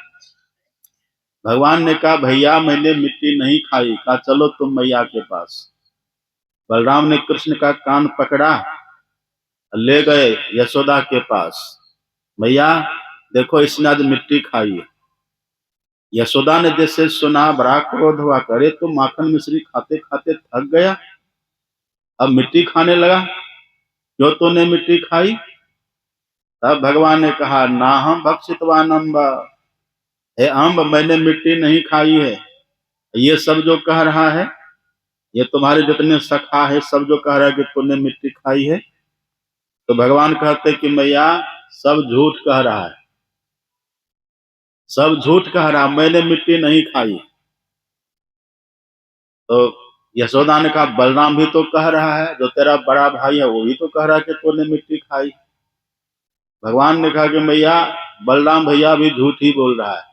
भगवान ने कहा भैया मैंने मिट्टी नहीं खाई। कहा चलो तुम मैया के पास। बलराम ने कृष्ण का कान पकड़ा, ले गए यशोदा के पास। मैया देखो इसने आज मिट्टी खाई है। यशोदा ने जैसे सुना बड़ा क्रोध हुआ, करे तो माखन मिश्री खाते खाते थक गया, अब मिट्टी खाने लगा, क्यों तूने मिट्टी खाई? तब भगवान ने कहा ना हम भक्षितवान अम्ब, हे अम्ब मैंने मिट्टी नहीं खाई है। ये सब जो कह रहा है, ये तुम्हारे जितने सखा है सब जो कह रहा है कि तूने मिट्टी खाई है, तो भगवान कहते कि मैया सब झूठ कह रहा है, सब झूठ कह रहा, मैंने मिट्टी नहीं खाई। तो यशोदा ने कहा बलराम भी तो कह रहा है, जो तेरा बड़ा भाई है वो भी तो कह रहा है कि तूने मिट्टी खाई। भगवान ने कहा कि मैया बलराम भैया भी झूठ ही बोल रहा है,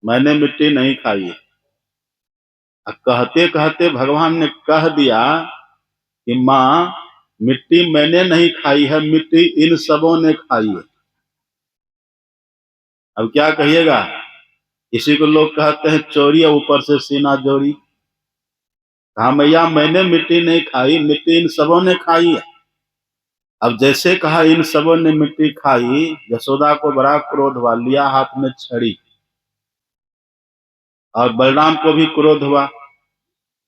मैंने मिट्टी नहीं खाई है। कहते कहते भगवान ने कह दिया कि माँ मिट्टी मैंने नहीं खाई है, मिट्टी इन सबों ने खाई है। अब क्या कहिएगा? इसी को लोग कहते हैं चोरी है ऊपर से सीना जोरी। कहा मैया मैंने मिट्टी नहीं खाई, मिट्टी इन सबों ने खाई है। अब जैसे कहा इन सबों ने मिट्टी खाई, यशोदा को बड़ा क्रोध हुआ, लिया हाथ में छड़ी। और बलराम को भी क्रोध हुआ,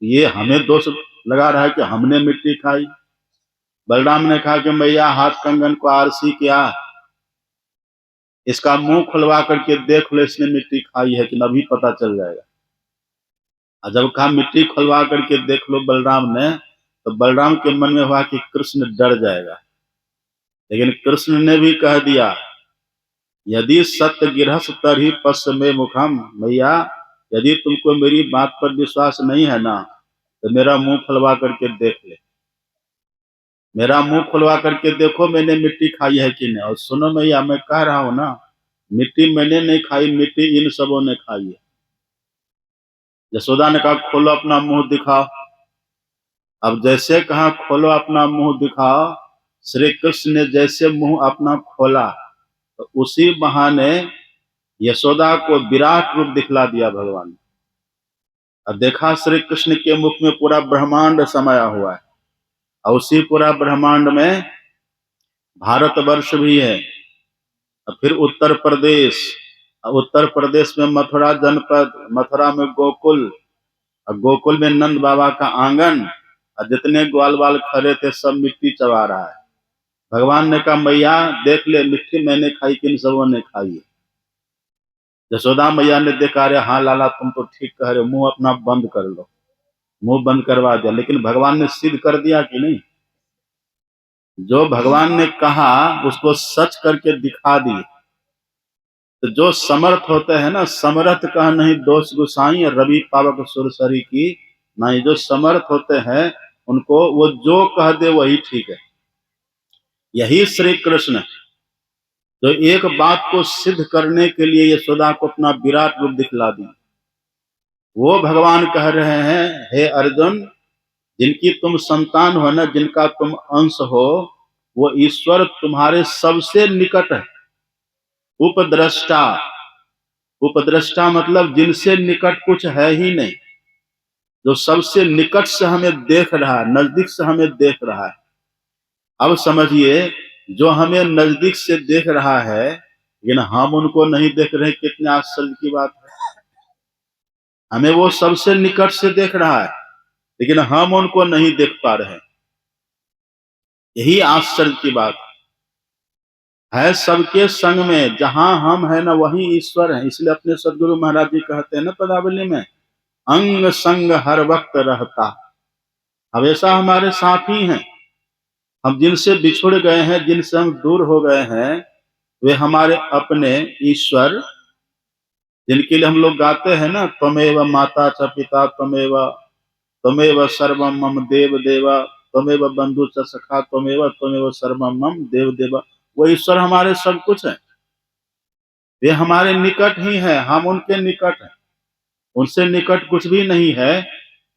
ये हमें दोष लगा रहा है कि हमने मिट्टी खाई। बलराम ने कहा कि मैया हाथ कंगन को आरसी किया, इसका मुंह खुलवा करके देख लो इसने मिट्टी खाई है कि न, अभी पता चल जाएगा। और जब कहा मिट्टी खुलवा करके देख लो बलराम ने, तो बलराम के मन में हुआ कि कृष्ण डर जाएगा। लेकिन कृष्ण ने भी कह दिया यदि सत्य गिरहस तरही पश्च में मुखम। मैया यदि तुमको मेरी बात पर विश्वास नहीं है ना, तो मेरा मुंह खुलवा करके देख ले, मेरा मुंह खुलवा करके देखो मैंने मिट्टी खाई है कि नहीं। और सुनो मैया मैं कह रहा हूं ना, मिट्टी मैंने नहीं खाई, मिट्टी इन सबों ने खाई है। यशोदा ने कहा खोलो अपना मुंह दिखाओ। अब जैसे कहा खोलो अपना मुंह दिखाओ, श्री कृष्ण ने जैसे मुंह अपना खोला, तो उसी बहाने यशोदा को विराट रूप दिखला दिया भगवान ने। और देखा श्री कृष्ण के मुख में पूरा ब्रह्मांड समाया हुआ है, और उसी पूरा ब्रह्मांड में भारतवर्ष भी है, और फिर उत्तर प्रदेश, और उत्तर प्रदेश में मथुरा जनपद, मथुरा में गोकुल, और गोकुल में नंद बाबा का आंगन, और जितने ग्वाल बाल खड़े थे सब मिट्टी चबा रहा है। भगवान ने कहा मैया देख ले मिट्टी मैंने खाई कि इन सबों ने खाई है। यशोदा मैया ने देखा, अरे हाँ लाला तुम तो ठीक कह रहे हो, मुंह अपना बंद कर लो, मुंह बंद करवा दिया। लेकिन भगवान ने सिद्ध कर दिया कि नहीं? जो भगवान ने कहा उसको सच करके दिखा दिए। तो जो समर्थ होते हैं ना, समर्थ कह नहीं दोष गुसाई, रवि पावक सुरसरी की नहीं। जो समर्थ होते हैं उनको वो जो कह दे वही ठीक है। यही श्री कृष्ण जो एक बात को सिद्ध करने के लिए यशोदा को अपना विराट रूप दिखला दी, वो भगवान कह रहे हैं, हे अर्जुन, जिनकी तुम संतान हो ना, जिनका तुम अंश हो, वो ईश्वर तुम्हारे सबसे निकट है। उपद्रष्टा, उपद्रष्टा मतलब जिनसे निकट कुछ है ही नहीं, जो सबसे निकट से हमें देख रहा है, नजदीक से हमें देख रहा है। अब समझिए, जो हमें नजदीक से देख रहा है लेकिन हम उनको नहीं देख रहे, कितने आश्चर्य की बात है। हमें वो सबसे निकट से देख रहा है लेकिन हम उनको नहीं देख पा रहे हैं। यही आश्चर्य की बात है। सबके संग में, जहां हम है ना वहीं ईश्वर है। इसलिए अपने सदगुरु महाराज जी कहते हैं ना पदावली में, अंग संग हर वक्त रहता, हमेशा हमारे साथ ही हैं। हम जिनसे बिछुड़ गए हैं, जिनसे हम दूर हो गए हैं, वे हमारे अपने ईश्वर, जिनके लिए हम लोग गाते हैं ना, त्वमेव माता च पिता त्वमेव, त्वमेव सर्वम मम देव देव, त्वमेव बंधु च सखा त्वमेव, त्वमेव सर्वम मम देव देव। वो ईश्वर हमारे सब कुछ है, वे हमारे निकट ही है, हम उनके निकट हैं। उनसे निकट कुछ भी नहीं है।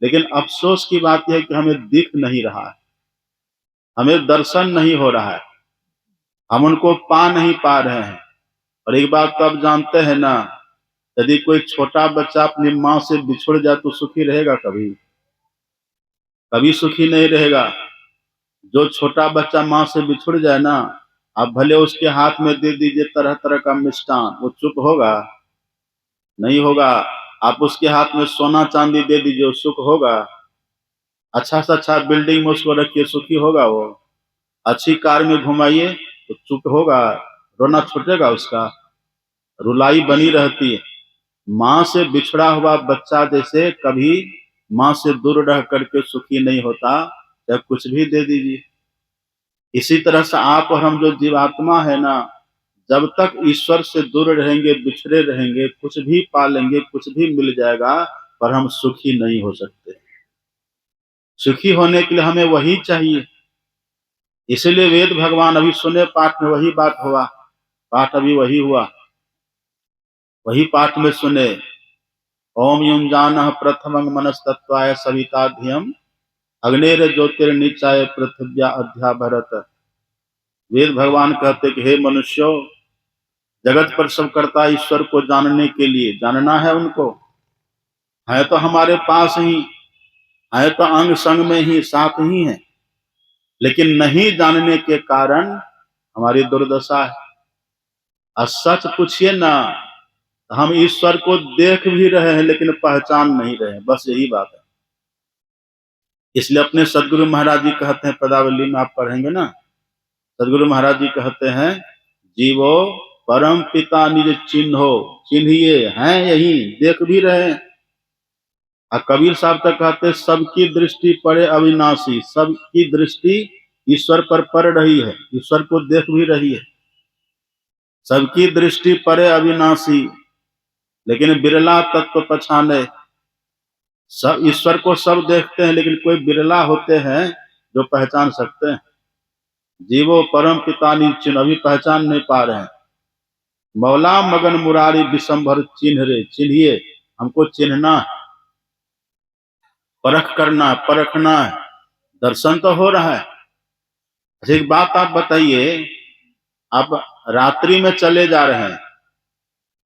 लेकिन अफसोस की बात यह है कि हमें दिख नहीं रहा है, हमें दर्शन नहीं हो रहा है, हम उनको पा नहीं पा रहे हैं। और एक बात तो आप जानते हैं ना, यदि कोई छोटा बच्चा अपनी माँ से बिछुड़ जाए तो सुखी रहेगा? कभी कभी सुखी नहीं रहेगा। जो छोटा बच्चा माँ से बिछुड़ जाए ना, आप भले उसके हाथ में दे दीजिए तरह तरह का मिष्ठान, वो चुप होगा? नहीं होगा। आप उसके हाथ में सोना चांदी दे दीजिए, वो सुख होगा? अच्छा से अच्छा बिल्डिंग में उसको रखिए, सुखी होगा वो? अच्छी कार में घुमाइए तो चुप होगा? रोना छूटेगा उसका? रुलाई बनी रहती है। माँ से बिछड़ा हुआ बच्चा जैसे कभी माँ से दूर रह करके सुखी नहीं होता, चाहे कुछ भी दे दीजिए। इसी तरह से आप और हम जो जीवात्मा है ना, जब तक ईश्वर से दूर रहेंगे, बिछड़े रहेंगे, कुछ भी पा लेंगे, कुछ भी मिल जाएगा, पर हम सुखी नहीं हो सकते। सुखी होने के लिए हमें वही चाहिए। इसलिए वेद भगवान, अभी सुने पाठ में वही बात हुआ, पाठ अभी वही हुआ, वही पाठ में सुने, ओम युंजान प्रथमं मनस्तत्वाय सविता धियम अग्नेर ज्योतिर्निचाय पृथ्व्या अध्या भरत। वेद भगवान कहते कि हे मनुष्यों, जगत पर सब करता ईश्वर को जानने के लिए, जानना है उनको, है तो हमारे पास ही, है तो अंग संग में ही, साथ ही है, लेकिन नहीं जानने के कारण हमारी दुर्दशा है। और सच पूछिए ना, हम ईश्वर को देख भी रहे हैं लेकिन पहचान नहीं रहे, बस यही बात है। इसलिए अपने सदगुरु महाराज जी कहते हैं, पदावली में आप पढ़ेंगे ना, सदगुरु महाराज जी कहते हैं, जीवो परम पिता निज चिन्हो, चिन्हिए, हैं यही, देख भी रहे हैं। और कबीर साहब तक कहते हैं, सबकी दृष्टि पड़े अविनाशी, सबकी दृष्टि ईश्वर पर पड़ रही है, ईश्वर को देख भी रही है। सबकी दृष्टि पड़े अविनाशी, लेकिन बिरला तत्व पछाने। सब ईश्वर को सब देखते हैं लेकिन कोई बिरला होते हैं जो पहचान सकते हैं। जीवो परम पिता चिन्ह, अभी पहचान नहीं पा रहे हैं। मौला मगन मुरारी विशंभर चिन्ह रे, चिन्हिए, हमको चिन्हना है, परख करना है, परखना है। दर्शन तो हो रहा है। एक बात आप बताइए, आप रात्रि में चले जा रहे हैं,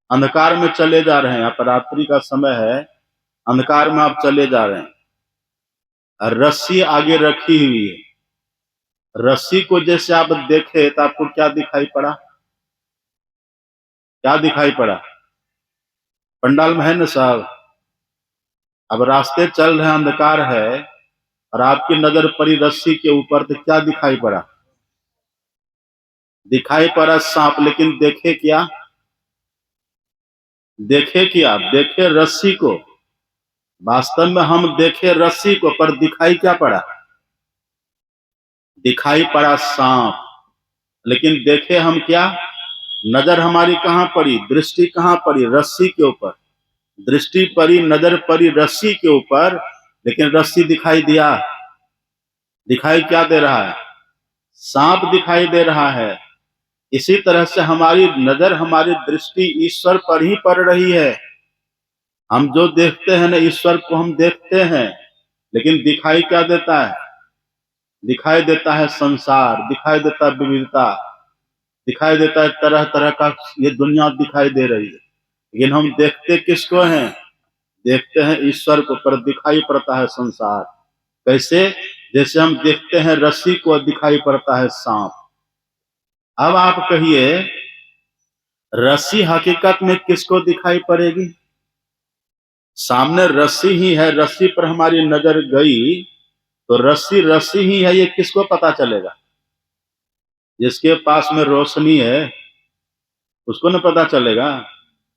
अंधकार में चले जा रहे हैं, आप रात्रि का समय है, अंधकार में आप चले जा रहे हैं, और रस्सी आगे रखी हुई है। रस्सी को जैसे आप देखे तो आपको क्या दिखाई पड़ा? क्या दिखाई पड़ा? पंडाल में है ना साहब। अब रास्ते चल रहे हैं, अंधकार है, और आपकी नजर पड़ी रस्सी के ऊपर, तो क्या दिखाई पड़ा? दिखाई पड़ा सांप, लेकिन देखे क्या? देखे क्या? देखे रस्सी को। वास्तव में हम देखे रस्सी को, पर दिखाई क्या पड़ा? दिखाई पड़ा सांप। लेकिन देखे हम क्या? नजर हमारी कहां पड़ी? दृष्टि कहां पड़ी? रस्सी के ऊपर। दृष्टि पड़ी, नजर पड़ी रस्सी के ऊपर, लेकिन रस्सी दिखाई दिया? दिखाई क्या दे रहा है? सांप दिखाई दे रहा है। इसी तरह से हमारी नजर, हमारी दृष्टि ईश्वर पर ही पड़ रही है। हम जो देखते हैं ना, ईश्वर को हम देखते हैं, लेकिन दिखाई क्या देता है? दिखाई देता है संसार, दिखाई देता है विविधता, दिखाई देता है तरह तरह का, ये दुनिया दिखाई दे रही है। लेकिन हम देखते किसको हैं? देखते हैं ईश्वर को, पर दिखाई पड़ता है संसार। कैसे? जैसे हम देखते हैं रस्सी को, दिखाई पड़ता है सांप। अब आप कहिए, रस्सी हकीकत में किसको दिखाई पड़ेगी? सामने रस्सी ही है, रस्सी पर हमारी नजर गई तो रस्सी रस्सी ही है, ये किसको पता चलेगा? जिसके पास में रोशनी है उसको न पता चलेगा।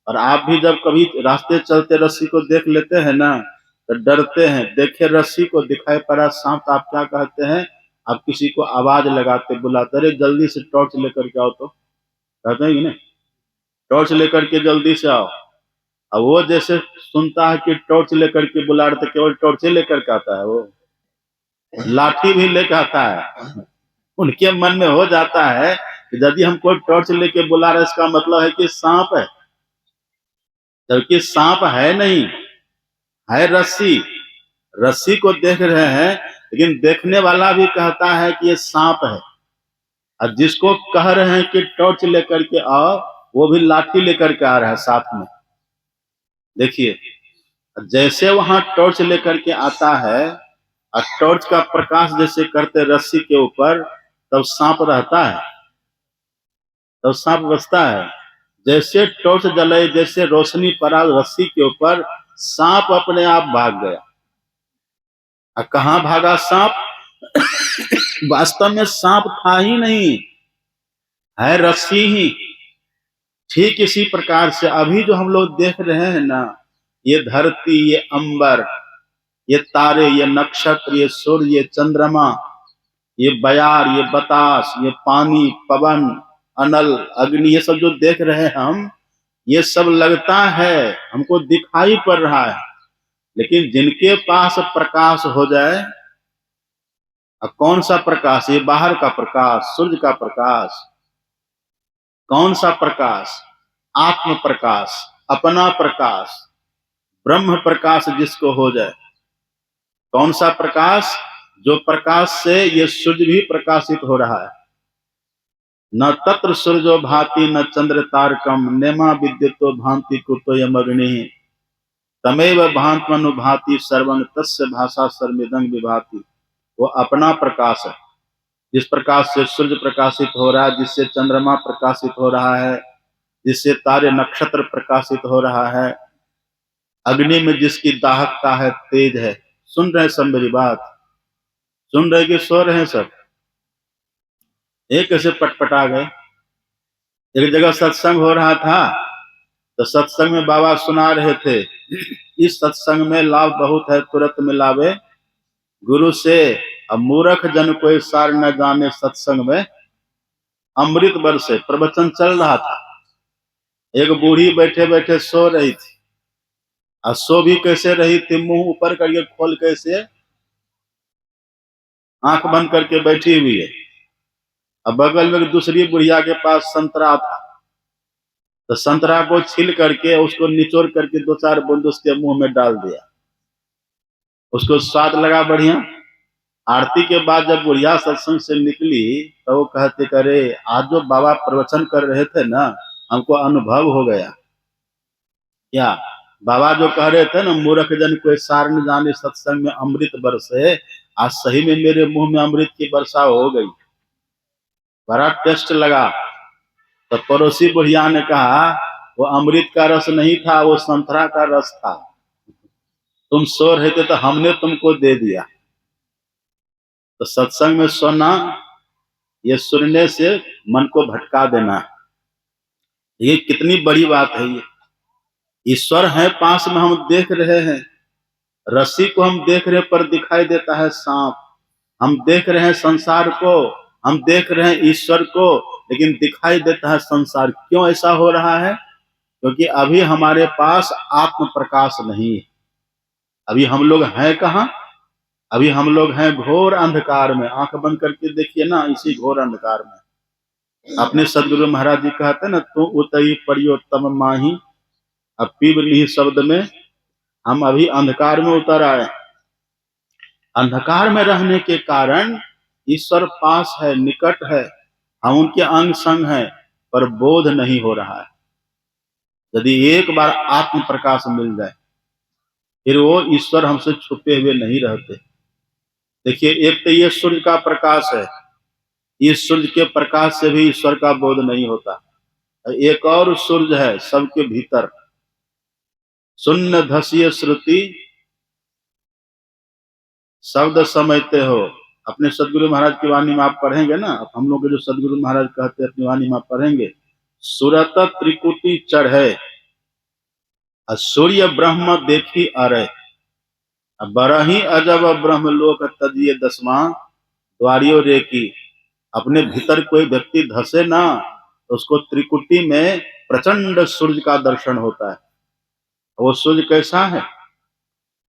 और आप भी जब कभी रास्ते चलते रस्सी को देख लेते हैं ना, तो डरते हैं। देखे रस्सी को, दिखाई पड़ा सांप, तो आप क्या कहते हैं? आप किसी को आवाज लगाते, बुलाते, अरे जल्दी से टॉर्च लेकर के आओ। तो कहते हैं कि नहीं, टॉर्च लेकर के जल्दी से आओ। अब वो जैसे सुनता है कि टॉर्च लेकर के बुला रहे, तो केवल टॉर्च लेकर के आता है? वो लाठी भी लेकर आता है। उनके मन में हो जाता है कि यदि हमको टॉर्च लेके बुला रहे, इसका मतलब है कि सांप है, जबकि सांप है नहीं, है रस्सी। रस्सी को देख रहे हैं, लेकिन देखने वाला भी कहता है कि ये सांप है। और जिसको कह रहे हैं कि टॉर्च लेकर के आओ, वो भी लाठी लेकर के आ रहा है साथ में। देखिए, जैसे वहां टॉर्च लेकर के आता है और टॉर्च का प्रकाश जैसे करते रस्सी के ऊपर, तब सांप रहता है, तब सांप बचता है। जैसे टॉर्च जले, जैसे रोशनी पड़ा रस्सी के ऊपर, सांप अपने आप भाग गया। और कहां भागा सांप? वास्तव में सांप था ही नहीं, है रस्सी ही। ठीक इसी प्रकार से अभी जो हम लोग देख रहे हैं ना, ये धरती, ये अंबर, ये तारे, ये नक्षत्र, ये सूर्य, ये चंद्रमा, ये बयार, ये बतास, ये पानी, पवन, अनल, अग्नि, ये सब जो देख रहे हैं हम, ये सब लगता है हमको दिखाई पड़ रहा है। लेकिन जिनके पास प्रकाश हो जाए, कौन सा प्रकाश? ये बाहर का प्रकाश, सूर्य का प्रकाश। कौन सा प्रकाश? आत्म प्रकाश, अपना प्रकाश, ब्रह्म प्रकाश जिसको हो जाए। कौन सा प्रकाश? जो प्रकाश से ये सूर्य भी प्रकाशित हो रहा है। न तत्र सूर्यो भाति न चंद्र तारकम, नेमा विद्युतो भांति कुतोयम अग्नि, तमेव भांतमनुभाति सर्वं तस्य भाषा सर्वमिदं विभाति। वो अपना प्रकाश है, जिस प्रकाश से सूर्य प्रकाशित हो रहा है, जिससे चंद्रमा प्रकाशित हो रहा है, जिससे तारे नक्षत्र प्रकाशित हो रहा है, अग्नि में जिसकी दाहकता है, तेज है। सुन रहे सब मेरी बात? सुन रहे कि सो रहे हैं सब? एक ऐसे पटपटा गए। एक जगह सत्संग हो रहा था, तो सत्संग में बाबा सुना रहे थे, इस सत्संग में लाभ बहुत है, तुरंत मिलावे गुरु से। अब मूर्ख जन कोई सार न जाने, सत्संग में अमृत बरसे। प्रवचन चल रहा था, एक बूढ़ी बैठे बैठे सो रही थी। और सो भी कैसे रही थी? मुंह ऊपर करके खोल कैसे, आंख बंद करके बैठी हुई है। अब बगल में दूसरी बुढ़िया के पास संतरा था, तो संतरा को छील करके उसको निचोड़ करके 2-4 बूंद उसके मुंह में डाल दिया। उसको स्वाद लगा बढ़िया। आरती के बाद जब बुढ़िया सत्संग से निकली, तो वो कहते करे, आज जो बाबा प्रवचन कर रहे थे ना, हमको अनुभव हो गया। क्या? बाबा जो कह रहे थे ना, मूर्ख जन कोई सार न जाने, सत्संग में अमृत बरसे, आज सही में मेरे मुंह में अमृत की वर्षा हो गई। बड़ा टेस्ट लगा। तो पड़ोसी बुढ़िया ने कहा, वो अमृत का रस नहीं था, वो संतरा का रस था। तुम सो रहे थे तो हमने तुमको दे दिया। तो सत्संग में सोना, ये सुनने से मन को भटका देना, ये कितनी बड़ी बात है। ये ईश्वर है पास में, हम देख रहे हैं। रस्सी को हम देख रहे पर दिखाई देता है सांप। हम देख रहे हैं संसार को, हम देख रहे हैं ईश्वर को, लेकिन दिखाई देता है संसार। क्यों ऐसा हो रहा है? क्योंकि अभी हमारे पास आत्म प्रकाश नहीं है। अभी हम लोग हैं कहाँ? अभी हम लोग हैं घोर अंधकार में। आंख बंद करके देखिए ना, इसी घोर अंधकार में। अपने सदगुरु महाराज जी कहते हैं ना, तू उतई पड़ियो तम माही, अब पीवली शब्द में हम अभी अंधकार में उतर आए। अंधकार में रहने के कारण ईश्वर पास है, निकट है, हम उनके अंग संग हैं, पर बोध नहीं हो रहा है। यदि एक बार आत्म प्रकाश मिल जाए, फिर वो ईश्वर हमसे छुपे हुए नहीं रहते। देखिए, एक तो ये सूर्य का प्रकाश है, इस सूर्य के प्रकाश से भी ईश्वर का बोध नहीं होता। एक और सूर्य है सबके भीतर, शून्य धसीय श्रुति शब्द समझते हो। अपने सदगुरु महाराज की वाणी में आप पढ़ेंगे ना, हम लोग जो सदगुरु महाराज कहते हैं अपनी वाणी में आप पढ़ेंगे, सुरत त्रिकुटी चढ़े सूर्य ब्रह्म देखी अरे, बरही अजब ब्रह्मलोक तजिए दसवां द्वारियो रे की। अपने भीतर कोई व्यक्ति धसे ना, तो उसको त्रिकुटी में प्रचंड सूर्य का दर्शन होता है। वो सूर्य कैसा है?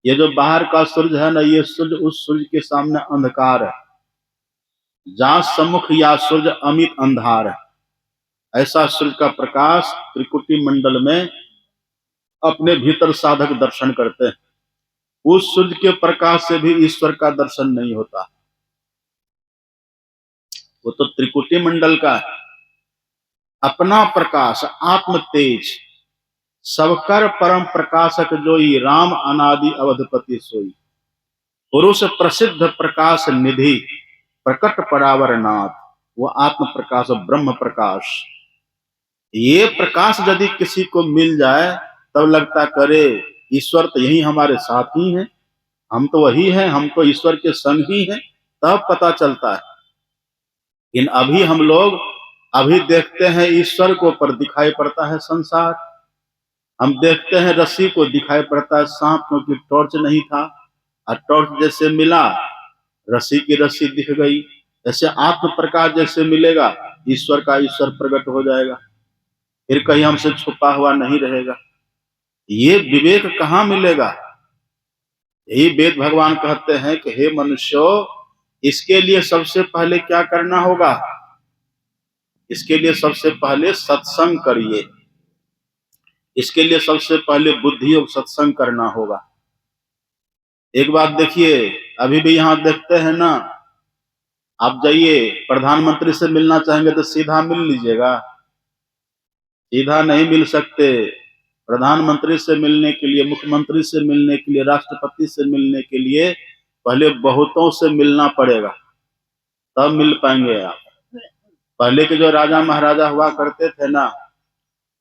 ये जो बाहर का सूर्य है ना, ये सूर्य उस सूर्य के सामने अंधकार है। जहां सम्मुख या सूर्य अमित अंधार है, ऐसा सूर्य का प्रकाश त्रिकुटी मंडल में अपने भीतर साधक दर्शन करते हैं। उस सूर्य के प्रकाश से भी ईश्वर का दर्शन नहीं होता। वो तो त्रिकुटी मंडल का है। अपना प्रकाश आत्म तेज सबकर परम प्रकाशक जोई, राम अनादि अवधपति सोई। पुरुष प्रसिद्ध प्रकाश निधि, प्रकट परावर नाथ। वो आत्म प्रकाश, ब्रह्म प्रकाश। ये प्रकाश यदि किसी को मिल जाए, तब लगता करे ईश्वर तो यही हमारे साथ ही है, हम तो वही हैं, हम तो ईश्वर के संग ही हैं। तब पता चलता है। इन अभी हम लोग अभी देखते हैं ईश्वर को, पर दिखाई पड़ता है संसार। हम देखते हैं रस्सी को, दिखाई पड़ता है सांप, क्योंकि टॉर्च नहीं था। और टॉर्च जैसे मिला, रस्सी की रस्सी दिख गई। ऐसे आत्म प्रकाश जैसे मिलेगा, ईश्वर का ईश्वर प्रकट हो जाएगा, फिर कहीं हमसे छुपा हुआ नहीं रहेगा। ये विवेक कहाँ मिलेगा? यही वेद भगवान कहते हैं कि हे मनुष्यों, इसके लिए सबसे पहले क्या करना होगा? इसके लिए सबसे पहले सत्संग करिए। इसके लिए सबसे पहले बुद्धि और सत्संग करना होगा। एक बात देखिए, अभी भी यहां देखते हैं ना, आप जाइए प्रधानमंत्री से मिलना चाहेंगे तो सीधा मिल लीजिएगा? सीधा नहीं मिल सकते। प्रधानमंत्री से मिलने के लिए, मुख्यमंत्री से मिलने के लिए, राष्ट्रपति से मिलने के लिए पहले बहुतों से मिलना पड़ेगा, तब मिल पाएंगे आप। पहले के जो राजा महाराजा हुआ करते थे ना,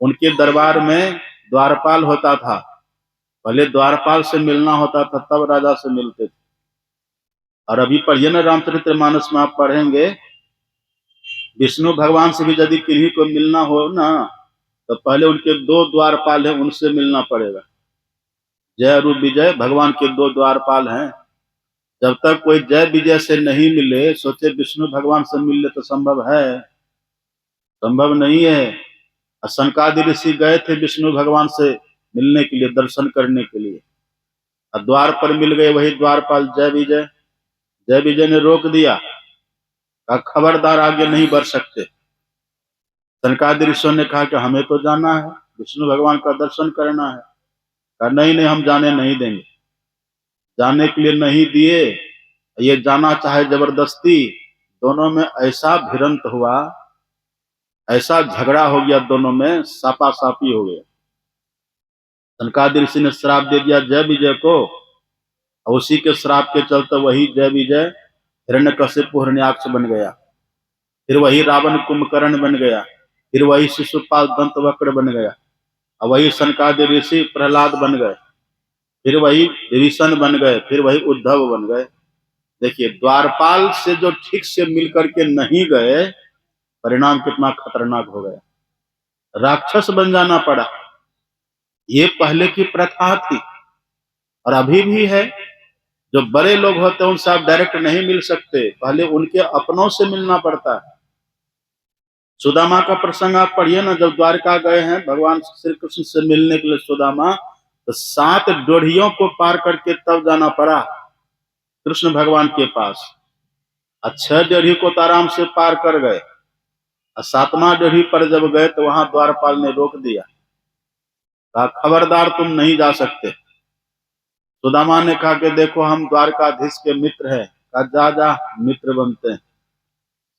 उनके दरबार में द्वारपाल होता था। पहले द्वारपाल से मिलना होता था, तब राजा से मिलते थे। और अभी पढ़िए ना, रामचरितमानस में आप पढ़ेंगे, विष्णु भगवान से भी यदि किन्हीं को मिलना हो ना, तो पहले उनके दो द्वारपाल हैं, उनसे मिलना पड़ेगा। जय रूप विजय भगवान के दो द्वारपाल हैं। जब तक कोई जय विजय से नहीं मिले, सोचे विष्णु भगवान से मिल ले तो संभव है? संभव नहीं है। सनकादि ऋषि गए थे विष्णु भगवान से मिलने के लिए, दर्शन करने के लिए, और द्वार पर मिल गए वही द्वारपाल जय विजय। जय विजय ने रोक दिया, कहा खबरदार आगे नहीं बढ़ सकते। सनकादि ऋषियों ने कहा कि हमें तो जाना है, विष्णु भगवान का दर्शन करना है। कहा नहीं नहीं, हम जाने नहीं देंगे। जाने के लिए नहीं दिए, ये जाना चाहे जबरदस्ती। दोनों में ऐसा भिड़ंत हुआ, ऐसा झगड़ा हो गया, दोनों में सापा सापी हो गया। सनकादि ऋषि ने श्राप दे दिया जय विजय को, और उसी के श्राप के चलते वही जय विजय हिरण्यकशिपु हिरण्याक्ष बन गया, फिर वही रावण कुंभकर्ण बन गया, फिर वही शिशुपाल दंतवक्र बन गया, और वही सनकादि ऋषि प्रहलाद बन गए, फिर वही विभीषण बन गए, फिर वही उद्धव बन गए। देखिए, द्वारपाल से जो ठीक से मिल करके नहीं गए, परिणाम कितना खतरनाक हो गया। राक्षस बन जाना पड़ा। ये पहले की प्रथा थी और अभी भी है। जो बड़े लोग होते हैं उनसे आप डायरेक्ट नहीं मिल सकते, पहले उनके अपनों से मिलना पड़ता है। सुदामा का प्रसंग आप पढ़िए ना, जब द्वारका गए हैं भगवान श्री कृष्ण से मिलने के लिए सुदामा, तो 7 ड्योढ़ियों को पार करके तब जाना पड़ा कृष्ण भगवान के पास। 6 ड्योढ़ी को तो आराम से पार कर गए, और 7वां ड्योढ़ी पर जब गए तो वहां द्वारपाल ने रोक दिया, कहा खबरदार तुम नहीं जा सकते। सुदामा ने कहा कि देखो हम द्वारकाधीश के मित्र हैं। कहा जा जा, मित्र बनते हैं।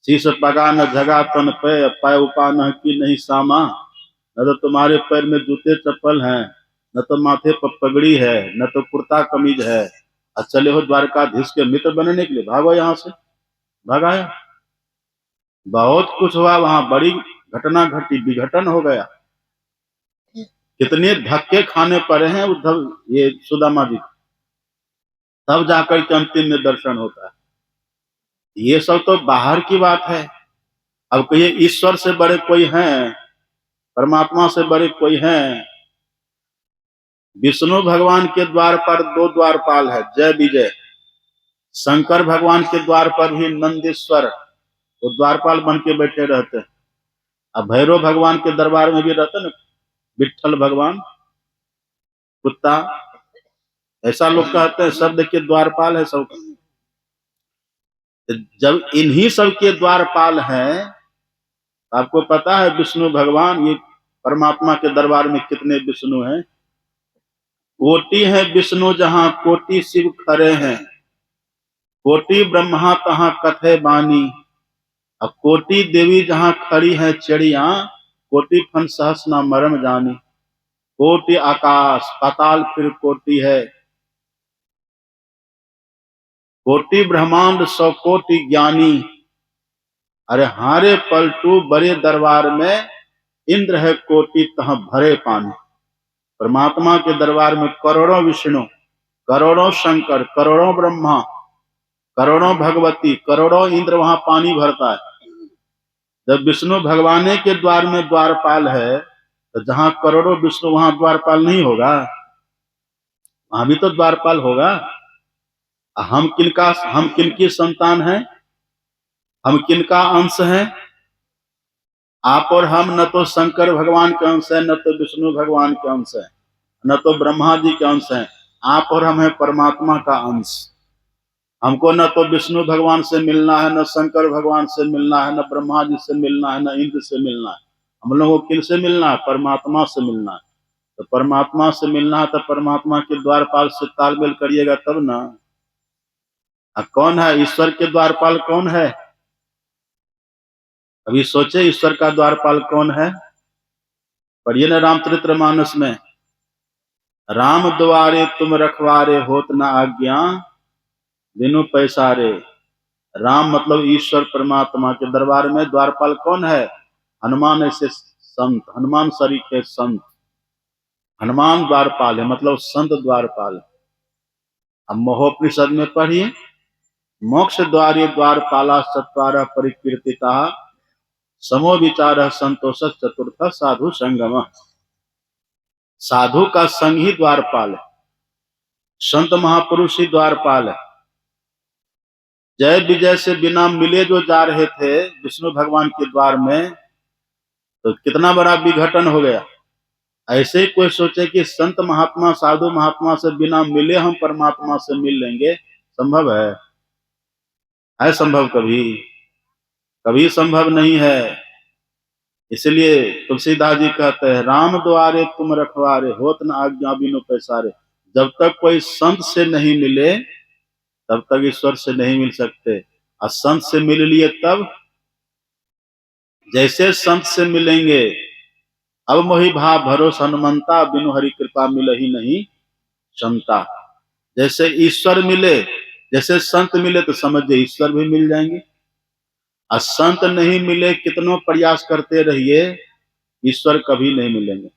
शीश पगा न झगा तन पे, पाय उपा न की नहीं सामा। न तो तुम्हारे पैर में जूते चप्पल हैं, न तो माथे पर पगड़ी है, न तो कुर्ता कमीज है, और चले हो द्वारकाधीश के मित्र बनने के लिए, भागो यहाँ से। भगाया। बहुत कुछ हुआ वहां, बड़ी घटना घटी, विघटन हो गया। कितने धक्के खाने पड़े हैं उद्धव ये सुदामा जी, तब जाकर के अंतिम में दर्शन होता है। ये सब तो बाहर की बात है। अब कहिए ईश्वर से बड़े कोई हैं, परमात्मा से बड़े कोई हैं? विष्णु भगवान के द्वार पर 2 द्वारपाल है, जय विजय। शंकर भगवान के द्वार पर भी नंदीश्वर, वो द्वारपाल बन के बैठे रहते हैं। अब भैरव भगवान के दरबार में भी रहते ना विठल भगवान, कुत्ता, ऐसा लोग कहते हैं। सब देखिए द्वारपाल है सब। जब इन्हीं सब के द्वारपाल हैं, आपको पता है विष्णु भगवान, ये परमात्मा के दरबार में कितने विष्णु हैं? कोटि है विष्णु जहां कोटि शिव खरे हैं, कोटि ब्रह्मा तहां कथे बानी। अब कोटि देवी जहां खड़ी है चिड़िया, कोटि फन सहस ना मरम जानी। कोटि आकाश पाताल फिर कोटि है, कोटि ब्रह्मांड 100 कोटि ज्ञानी। अरे हारे पलटू बड़े दरबार में, इंद्र है कोटि तह भरे पानी। परमात्मा के दरबार में करोड़ों विष्णु, करोड़ों शंकर, करोड़ों ब्रह्मा, करोड़ों भगवती, करोड़ों इंद्र वहां पानी भरता है। जब विष्णु भगवान के द्वार में द्वारपाल है, तो जहां करोड़ों विष्णु वहां द्वारपाल नहीं होगा? वहां भी तो द्वारपाल होगा। हम किनकी संतान हैं? हम किनका अंश हैं? आप और हम न तो शंकर भगवान के अंश है, न तो विष्णु भगवान के अंश है, न तो ब्रह्मा जी के अंश है। आप और हम है परमात्मा का अंश। हमको न तो विष्णु भगवान से मिलना है, न शंकर भगवान से मिलना है, न ब्रह्मा जी से मिलना है, न इंद्र से मिलना है। हम लोगों को किन से मिलना है? परमात्मा से मिलना है। तो परमात्मा से मिलना है तो परमात्मा के द्वारपाल से तालमेल करिएगा तब ना। कौन है ईश्वर के द्वारपाल? कौन है? अभी सोचे ईश्वर का द्वारपाल कौन है? पढ़िए ना रामचरितमानस में, राम द्वारे तुम रखवारे होत न आज्ञा, बिनु पैसारे। राम मतलब ईश्वर परमात्मा के दरबार में द्वारपाल कौन है? हनुमान ऐसे संत, हनुमान सरीखे संत, हनुमान द्वारपाल है, मतलब संत द्वारपाल। अब महोपनिषद में पढ़िए, मोक्ष द्वारे द्वारपाला चत्वारः परिकीर्तिता, समो विचार संतोष चतुर्थ साधु संगम। साधु का संग ही द्वारपाल है, संत महापुरुष ही द्वारपाल है। जय विजय से बिना मिले जो जा रहे थे विष्णु भगवान के द्वार में, तो कितना बड़ा विघटन हो गया। ऐसे ही कोई सोचे कि संत महात्मा साधु महात्मा से बिना मिले हम परमात्मा से मिल लेंगे, संभव है? संभव? कभी कभी संभव नहीं है। इसलिए तुलसीदास जी कहते हैं, राम द्वारे तुम रखवारे होत न आज्ञा बिनु पैसारे। जब तक कोई संत से नहीं मिले तब तक ईश्वर से नहीं मिल सकते। और संत से मिल लिए तब, जैसे संत से मिलेंगे, अब मोहि भाव भरोस हनुमंता, बिनु हरि कृपा मिल ही नहीं क्षमता। जैसे ईश्वर मिले, जैसे संत मिले, तो समझिए ईश्वर भी मिल जाएंगे। और संत नहीं मिले, कितनों प्रयास करते रहिए, ईश्वर कभी नहीं मिलेंगे।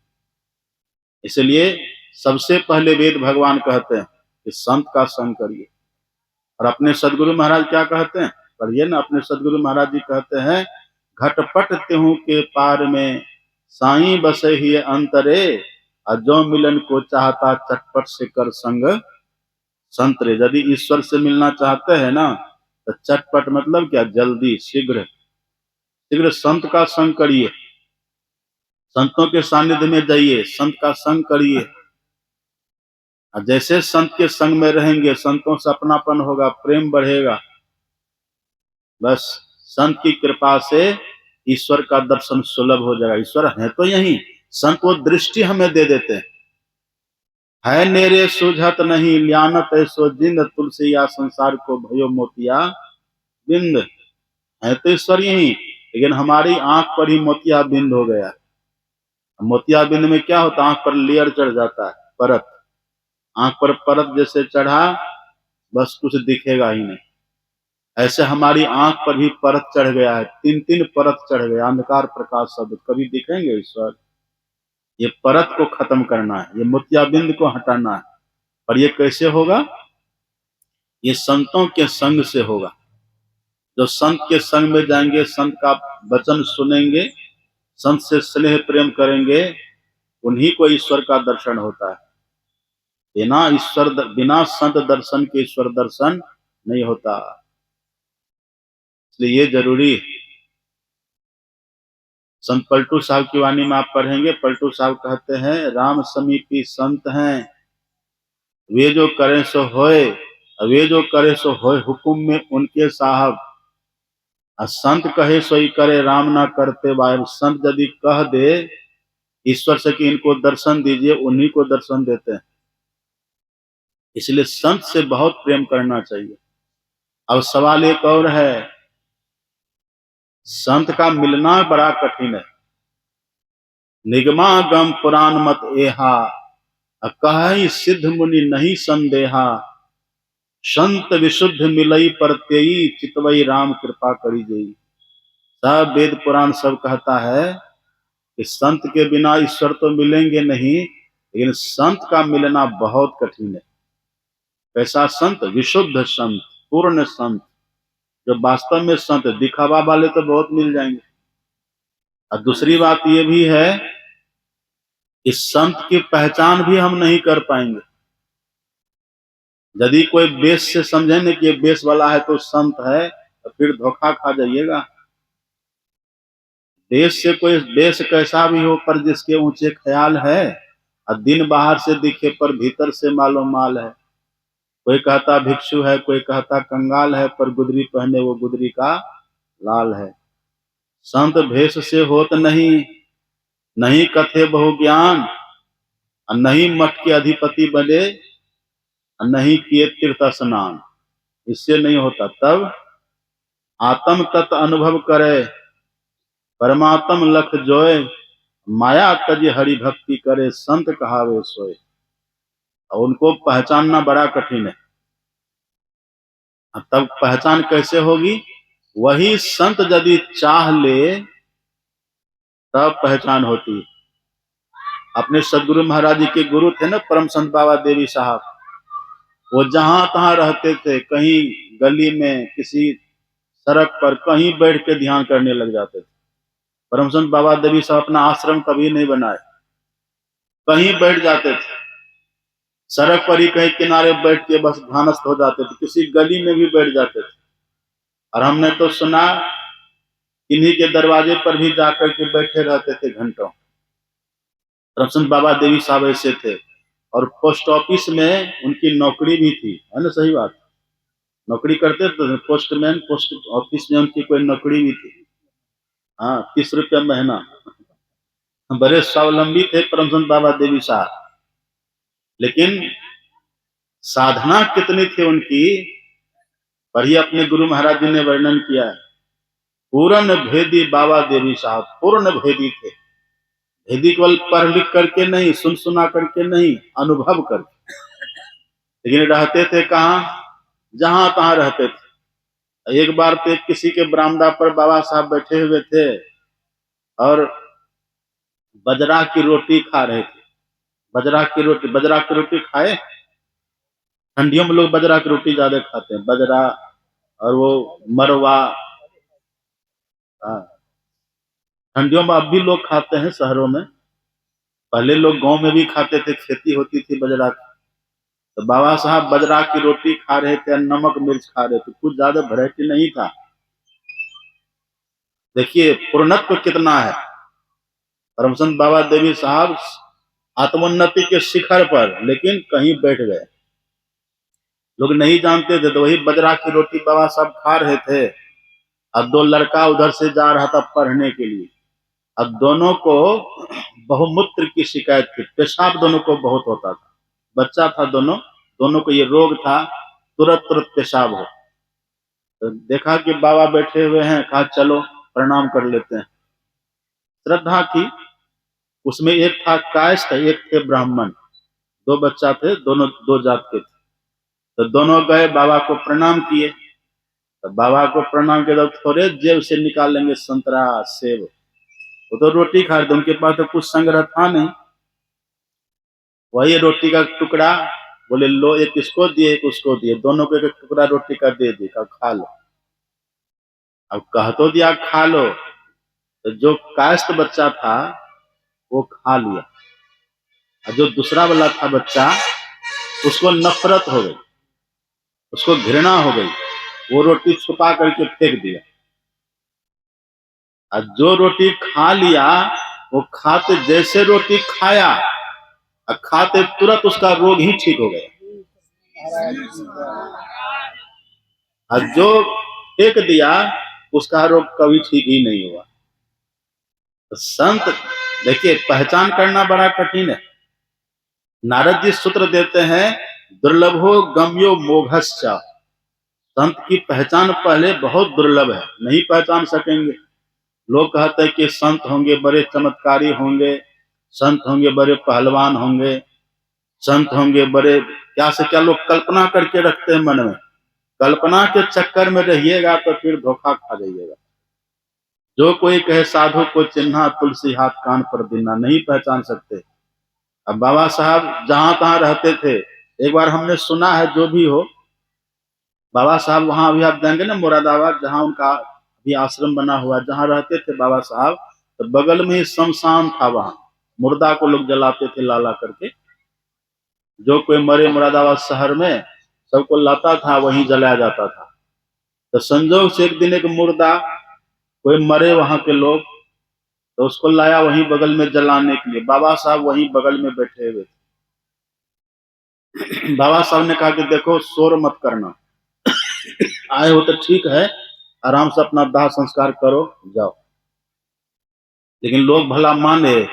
इसलिए सबसे पहले वेद भगवान कहते हैं कि संत का संग करिए। और अपने सदगुरु महाराज क्या कहते हैं? पढ़िए ना, अपने सदगुरु महाराज जी कहते हैं, घटपट त्यों के पार में साईं बसे ही अंतरे, और जो मिलन को चाहता चटपट से कर संग संतरे। यदि ईश्वर से मिलना चाहते हैं ना तो चटपट मतलब क्या, जल्दी, शीघ्र शीघ्र संत का संग करिए, संतों के सानिध्य में जाइए, संत का संग करिए। और जैसे संत के संग में रहेंगे संतों से अपनापन होगा, प्रेम बढ़ेगा। बस संत की कृपा से ईश्वर का दर्शन सुलभ हो जाएगा। ईश्वर है तो यही, संत वो दृष्टि हमें दे देते हैं। है नेरे सुझत नहीं ल्यानत ऐसो जिंद, तुलसी या संसार को भयो मोतिया बिंद। है तो ईश्वर यही, लेकिन हमारी आंख पर ही मोतिया बिंद हो गया। मोतिया बिंद में क्या होता है, आंख पर लेयर चढ़ जाता है, परत। आंख पर परत जैसे चढ़ा, बस कुछ दिखेगा ही नहीं। ऐसे हमारी आंख पर भी परत चढ़ गया है, 3-3 परत चढ़ गया, अंधकार प्रकाश शब्द। कभी दिखेंगे ईश्वर? ये परत को खत्म करना है, ये मोतियाबिंद को हटाना है। और ये कैसे होगा? ये संतों के संग से होगा। जो संत के संग में जाएंगे, संत का वचन सुनेंगे, संत से स्नेह प्रेम करेंगे, उन्हीं को ईश्वर का दर्शन होता है। बिना संत दर्शन के ईश्वर दर्शन नहीं होता। इसलिए ये जरूरी है। संत पलटू साहब की वाणी में आप पढ़ेंगे, पलटू साहब कहते हैं, राम समीपी संत हैं, वे जो करे सो होए, वे जो करे सो होए, हुकुम में उनके साहब। संत कहे सोई करे, राम ना करते वाहिब। संत यदि कह दे ईश्वर से कि इनको दर्शन दीजिए, उन्हीं को दर्शन देते हैं। इसलिए संत से बहुत प्रेम करना चाहिए। अब सवाल एक और है, संत का मिलना बड़ा कठिन है। निगमागम पुराण मत एहा, कहि सिद्ध मुनि नहीं संदेहा। संत विशुद्ध मिलई परतेई, चितवई राम कृपा करी जई। सब वेद पुराण सब कहता है कि संत के बिना ईश्वर तो मिलेंगे नहीं, लेकिन संत का मिलना बहुत कठिन है। कैसा संत? विशुद्ध संत, पूर्ण संत, जो वास्तव में संत। दिखावा वाले तो बहुत मिल जाएंगे। और दूसरी बात ये भी है कि संत की पहचान भी हम नहीं कर पाएंगे। यदि कोई बेस से समझे न कि ये बेस वाला है तो संत है, तो फिर धोखा खा जाइएगा। देश से कोई देश कैसा भी हो, पर जिसके ऊंचे ख्याल है, और दिन बाहर से दिखे पर भीतर से मालो माल है। कोई कहता भिक्षु है, कोई कहता कंगाल है, पर गुदरी पहने वो गुदरी का लाल है। संत भेष से होत नहीं, नहीं कथे बहु ज्ञान, और नहीं मठ के अधिपति बने, और नहीं किए तीर्थ स्नान। इससे नहीं होता। तब आत्म तत्व अनुभव करे, परमात्म लख जोय, माया तज हरि भक्ति करे, संत कहावे सोए। और उनको पहचानना बड़ा कठिन है। तब पहचान कैसे होगी? वही संत यदि चाह ले तब पहचान होती है। अपने सदगुरु महाराज जी के गुरु थे ना, परम संत बाबा देवी साहब। वो जहां तहां रहते थे, कहीं गली में, किसी सड़क पर, कहीं बैठ के ध्यान करने लग जाते थे। परम संत बाबा देवी साहब अपना आश्रम कभी नहीं बनाए, कहीं बैठ जाते थे। सड़क पर ही कहीं किनारे बैठ के बस ध्यानस्थ हो जाते थे, किसी गली में भी बैठ जाते थे। और हमने तो सुना इन्हीं के दरवाजे पर भी जाकर के बैठे रहते थे घंटों। परम संत बाबा देवी साहब ऐसे थे। और पोस्ट ऑफिस में उनकी नौकरी भी थी, है ना? सही बात, नौकरी करते थे पोस्टमैन, पोस्ट ऑफिस में उनकी कोई नौकरी भी थी। हाँ, 30 रुपया महीना। बड़े स्वावलंबी थे परम संत बाबा देवी साहब। लेकिन साधना कितनी थी उनकी, पर ही अपने गुरु महाराज जी ने वर्णन किया है। पूर्ण भेदी बाबा देवी साहब, पूर्ण भेदी थे। भेदी केवल पढ़ लिख करके नहीं, सुन सुना करके नहीं, अनुभव करके। लेकिन रहते थे कहाँ? जहां तहां रहते थे। एक बार तो किसी के बरामदा पर बाबा साहब बैठे हुए थे और बजरा की रोटी खा रहे थे। बजरा की रोटी खाए? ठंडियों में लोग बजरा की रोटी ज्यादा खाते हैं, बजरा और वो मरवा। हाँ, ठंडियों में अब भी लोग खाते हैं शहरों में, पहले लोग गांव में भी खाते थे, खेती होती थी बजरा की, तो बाबा साहब बजरा की रोटी खा रहे थे, नमक मिर्च खा रहे थे, कुछ ज्यादा वैरायटी नहीं था। देखिए पूर्णत्व कितना है। परमसंत बाबा देवी साहब आत्मोन्नति के शिखर पर, लेकिन कहीं बैठ गए, लोग नहीं जानते थे। तो वही बजरा की रोटी बाबा साहब खा रहे थे, अब दो लड़का उधर से जा रहा था पढ़ने के लिए, अब दोनों को बहुमूत्र की शिकायत थी, पेशाब दोनों को बहुत होता था, बच्चा था दोनों, दोनों को ये रोग था, तुरंत तुरंत पेशाब हो। तो देखा कि बाबा बैठे हुए हैं, कहा चलो प्रणाम कर लेते हैं। श्रद्धा थी उसमें, एक था कायस्थ, एक थे ब्राह्मण, दो बच्चा थे, दोनों दो जात के थे। तो दोनों गए बाबा को प्रणाम किए। तो बाबा को प्रणाम के, थोड़े जेब से निकालेंगे संतरा सेब, वो तो रोटी खा रहे थे, उनके पास तो कुछ संग्रह था नहीं। वही रोटी का टुकड़ा बोले लो, एक इसको दिए एक उसको दिए, दोनों को एक टुकड़ा रोटी का दे दिया, खा लो। अब कह तो दिया खा लो, तो जो कायस्थ बच्चा था वो खा लिया, और जो दूसरा वाला था बच्चा, उसको नफरत हो गई, उसको घृणा हो गई, वो रोटी छुपा करके फेंक दिया। और जो रोटी खा लिया, वो खाते जैसे रोटी खाया, और खाते तुरंत उसका रोग ही ठीक हो गया। और जो फेंक दिया, उसका रोग कभी ठीक ही नहीं हुआ। तो संत देखिए, पहचान करना बड़ा कठिन है। नारद जी सूत्र देते हैं, दुर्लभो गम्यो मोघश्च। संत की पहचान पहले बहुत दुर्लभ है, नहीं पहचान सकेंगे। लोग कहते हैं कि संत होंगे बड़े चमत्कारी होंगे, संत होंगे बड़े पहलवान होंगे, संत होंगे बड़े, क्या से क्या लोग कल्पना करके रखते हैं मन में। कल्पना के चक्कर में रहिएगा तो फिर धोखा खा जाइएगा। जो कोई कहे साधु को चिन्हा, तुलसी हाथ कान पर दीना, नहीं पहचान सकते। अब बाबा साहब जहां तहां रहते थे, एक बार हमने सुना है, जो भी हो, बाबा साहब वहां अभी आप जाएंगे ना मुरादाबाद, जहां उनका भी आश्रम बना हुआ, जहां रहते थे बाबा साहब, तो बगल में ही शमशान था, वहां मुर्दा को लोग जलाते थे लाला करके। जो कोई मरे मुरादाबाद शहर में, सबको लाता था, वहीं जलाया जाता था। तो संजोग से एक दिन एक मुर्दा, कोई मरे वहां के लोग, तो उसको लाया वहीं बगल में जलाने के लिए। बाबा साहब वहीं बगल में बैठे हुए थे। बाबा साहब ने कहा कि देखो शोर मत करना, आए हो तो ठीक है, आराम से अपना दाह संस्कार करो, जाओ। लेकिन लोग भला माने,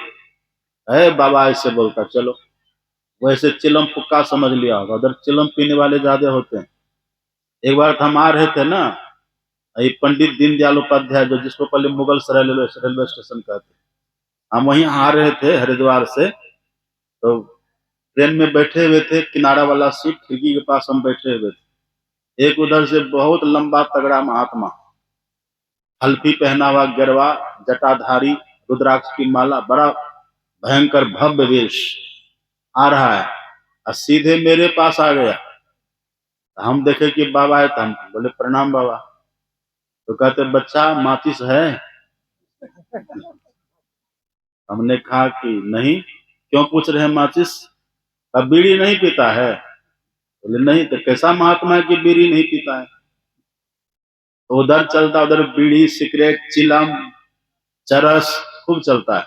है बाबा ऐसे बोलता, चलो। वैसे चिलम फुक्का समझ लिया होगा, उधर चिलम पीने वाले ज्यादा होते हैं। एक बार हम आ रहे थे ना, ये पंडित दीनदयाल उपाध्याय, जो जिसको पहले मुगल सराय रेलवे स्टेशन कहते, हम वहीं आ रहे थे हरिद्वार से। तो ट्रेन में बैठे हुए थे, किनारा वाला सीट, खिड़की के पास हम बैठे हुए थे। एक उधर से बहुत लंबा तगड़ा महात्मा, हल्फी पहना हुआ, गरवा, जटाधारी, रुद्राक्ष की माला, बड़ा भयंकर भव्य वेश, आ रहा है और सीधे मेरे पास आ गया। हम देखे कि बाबा है, तो हम बोले प्रणाम बाबा। तो कहते बच्चा माचिस है? हमने कहा कि नहीं। क्यों पूछ रहे हैं माचिस? अब बीड़ी नहीं पीता है? बोले नहीं। तो कैसा महात्मा है कि बीड़ी नहीं पीता है? तो उधर चलता, उधर बीड़ी, सिगरेट, चिलम, चरस खूब चलता है।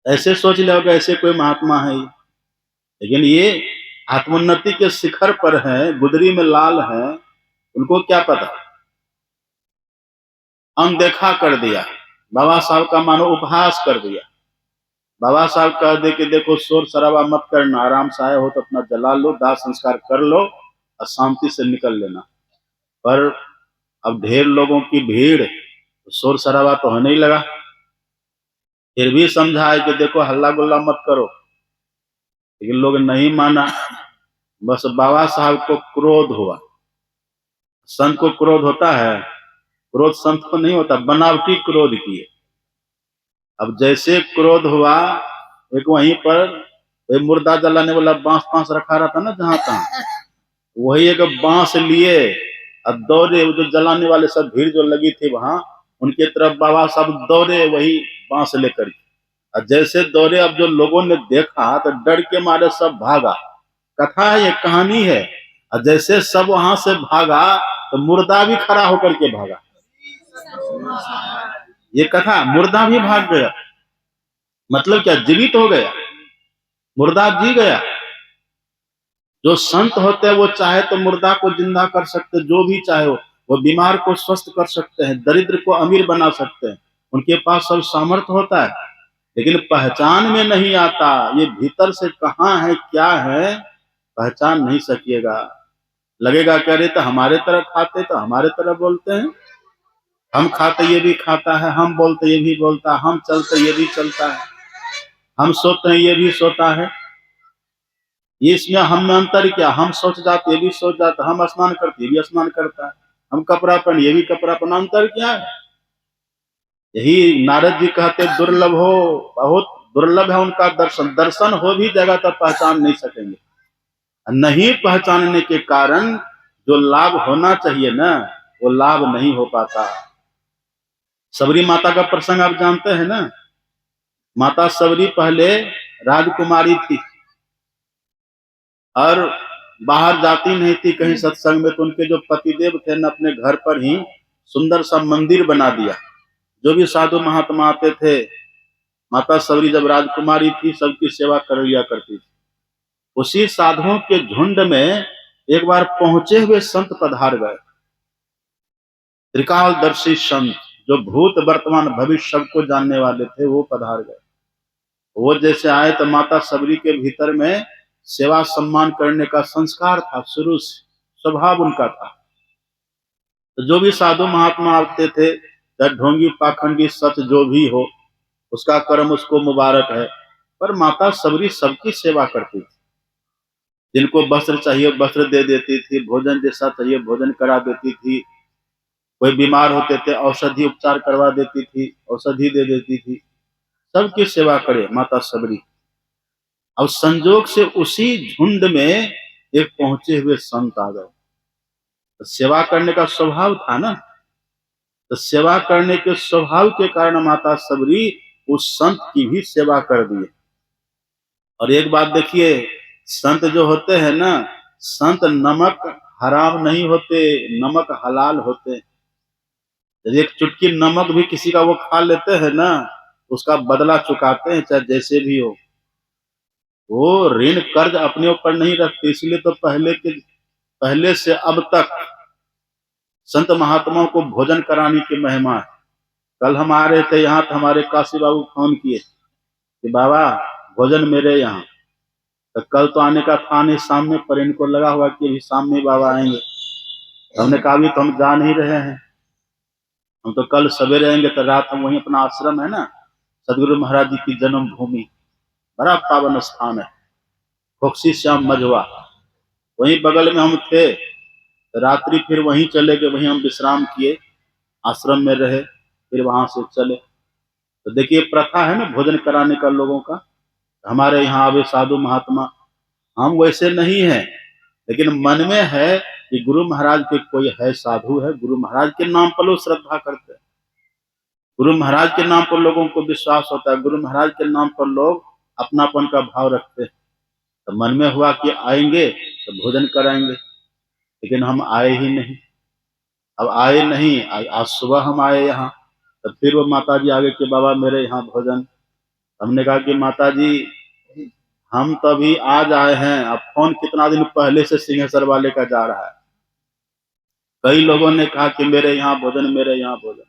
ऐसे सोच ले होगा ऐसे कोई महात्मा है, लेकिन ये आत्मोन्नति के शिखर पर है, गुदरी में लाल है, उनको क्या पता, अनदेखा कर दिया। बाबा साहब का मानो उपहास कर दिया। बाबा साहब कह दे कि देखो शोर शराबा मत करना, आराम से आए हो तो अपना जला लो, दाह संस्कार कर लो और शांति से निकल लेना। पर अब ढेर लोगों की भीड़, शोर शराबा तो होने ही लगा। फिर भी समझाए कि देखो हल्ला गुल्ला मत करो, लेकिन लोग नहीं माना। बस बाबा साहब को क्रोध हुआ। संत को क्रोध होता है? क्रोध संत को नहीं होता, बनावटी क्रोध किए। अब जैसे क्रोध हुआ, एक वहीं पर मुर्दा जलाने वाला बांस रखा रहता ना जहां तहां, वही एक बांस लिए और दौड़े, जो जलाने वाले सब भीड़ जो लगी थी वहां, उनके तरफ बाबा साहब दौड़े वही बांस लेकर। और जैसे दौड़े, अब जो लोगों ने देखा तो डर के मारे सब भागा। कथा है, ये कहानी है। और जैसे सब वहां से भागा तो मुर्दा भी खड़ा होकर के भागा। ये कथा, मुर्दा भी भाग गया, मतलब क्या, जीवित हो गया, मुर्दा जी गया। जो संत होते हैं वो चाहे तो मुर्दा को जिंदा कर सकते, जो भी चाहे वो बीमार को स्वस्थ कर सकते हैं, दरिद्र को अमीर बना सकते हैं, उनके पास सब सामर्थ्य होता है। लेकिन पहचान में नहीं आता, ये भीतर से कहाँ है क्या है पहचान नहीं सकिएगा। लगेगा कह रहे तो हमारे तरह खाते, तो हमारे तरह बोलते हैं, हम खाते ये भी खाता है, हम बोलते ये भी बोलता है, हम चलते ये भी चलता है, हम सोते हैं ये भी सोता है। ये इसमें हम में अंतर क्या, हम सोच जाते ये भी सोच जाता, हम स्नान करते ये भी स्नान करता है, हम कपड़ा पहन ये भी कपड़ा पहना, अंतर क्या है। यही नारद जी कहते दुर्लभ हो, बहुत दुर्लभ है उनका दर्शन, दर्शन हो भी जाएगा तब पहचान नहीं सकेंगे। नहीं पहचानने के कारण जो लाभ होना चाहिए ना वो लाभ नहीं हो पाता। सबरी माता का प्रसंग आप जानते हैं ना। माता सबरी पहले राजकुमारी थी और बाहर जाती नहीं थी कहीं सत्संग में, तो उनके जो पतिदेव थे न अपने घर पर ही सुंदर सा मंदिर बना दिया। जो भी साधु महात्मा आते थे, माता सबरी जब राजकुमारी थी सबकी सेवा कर लिया करती थी। उसी साधुओं के झुंड में एक बार पहुंचे हुए संत पधार गए, त्रिकालदर्शी संत, जो भूत वर्तमान भविष्य सबको जानने वाले थे, वो पधार गए। वो जैसे आए तो माता सबरी के भीतर में सेवा सम्मान करने का संस्कार था, शुरू से स्वभाव उनका था। तो जो भी साधु महात्मा आते थे, चाहे ढोंगी पाखंडी सच जो भी हो, उसका कर्म उसको मुबारक है, पर माता सबरी सबकी सेवा करती थी। जिनको वस्त्र चाहिए वस्त्र दे देती थी, भोजन जैसा चाहिए भोजन करा देती थी, कोई बीमार होते थे औषधि उपचार करवा देती थी, औषधि दे देती थी, सबकी सेवा करे माता सबरी। अब संजोग से उसी झुंड में एक पहुंचे हुए संत आ गए। तो सेवा करने का स्वभाव था ना, तो सेवा करने के स्वभाव के कारण माता सबरी उस संत की भी सेवा कर दिए। और एक बात देखिए, संत जो होते हैं ना, संत नमक हराम नहीं होते, नमक हलाल होते। यदि एक चुटकी नमक भी किसी का वो खा लेते हैं ना, उसका बदला चुकाते हैं, चाहे जैसे भी हो। वो ऋण कर्ज अपने ऊपर नहीं रखते, इसलिए तो पहले से अब तक संत महात्माओं को भोजन कराने की महिमा है। कल हम आ रहे थे यहाँ तो हमारे काशी बाबू फोन किए कि बाबा भोजन मेरे यहाँ। तो कल तो आने का था नहीं शाम में, पर इनको लगा हुआ कि अभी शाम में बाबा आएंगे। हमने कहा अभी तो हम जा नहीं रहे हैं, हम तो कल सवेरे आएंगे। तो रात हम वहीं, अपना आश्रम है ना, सदगुरु महाराज जी की जन्मभूमि, बड़ा पावन स्थान है, खोक्सी श्याम मझवा, वहीं बगल में हम थे। रात्रि फिर वहीं चले गए, वहीं हम विश्राम किए, आश्रम में रहे, फिर वहां से चले। तो देखिए प्रथा है ना भोजन कराने का लोगों का। हमारे यहाँ आवे साधु महात्मा, हम वैसे नहीं हैं, लेकिन मन में है कि गुरु महाराज के कोई है साधु है, गुरु महाराज के नाम पर लोग श्रद्धा करते हैं, गुरु महाराज के नाम पर लोगों को विश्वास होता है, गुरु महाराज के नाम पर लोग अपनापन का भाव रखते हैं। तो मन में हुआ कि आएंगे तो भोजन कराएंगे, लेकिन हम आए ही नहीं। अब आए नहीं, आज सुबह हम आए यहाँ, तो फिर वो माता जी आगे कि बाबा मेरे यहाँ भोजन। हमने कहा कि माता जी हम तो अभी आज आए हैं, अब फोन कितना दिन पहले से सिंहेश्वर वाले का जा रहा है। कई लोगों ने कहा कि मेरे यहाँ भोजन, मेरे यहाँ भोजन।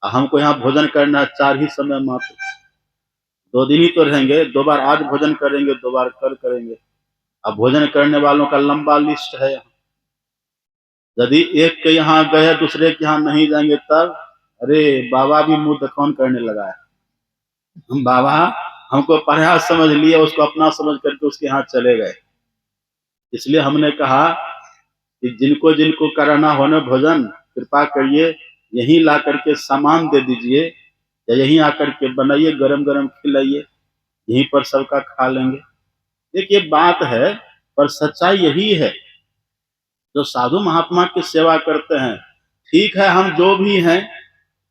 हमको यहाँ भोजन करना 4 ही समय मात्र, 2 दिन ही तो रहेंगे, 2 बार आज भोजन करेंगे, 2 बार कल करेंगे। अब भोजन करने वालों का लंबा लिस्ट है यहाँ। यदि एक के यहाँ गए दूसरे के यहाँ नहीं जाएंगे तब अरे बाबा भी मुंह दखौन करने लगा है। बाबा हमको पढ़ा समझ लिए, उसको अपना समझ करके उसके यहाँ चले गए। इसलिए हमने कहा कि जिनको जिनको कराना हो ना भोजन, कृपा करिए यहीं ला करके सामान दे दीजिए, या यहीं आकर के बनाइए, गरम गरम खिलाइए, यहीं पर सबका खा लेंगे। देखिए बात है, पर सच्चाई यही है। जो साधु महात्मा की सेवा करते हैं, ठीक है हम जो भी हैं,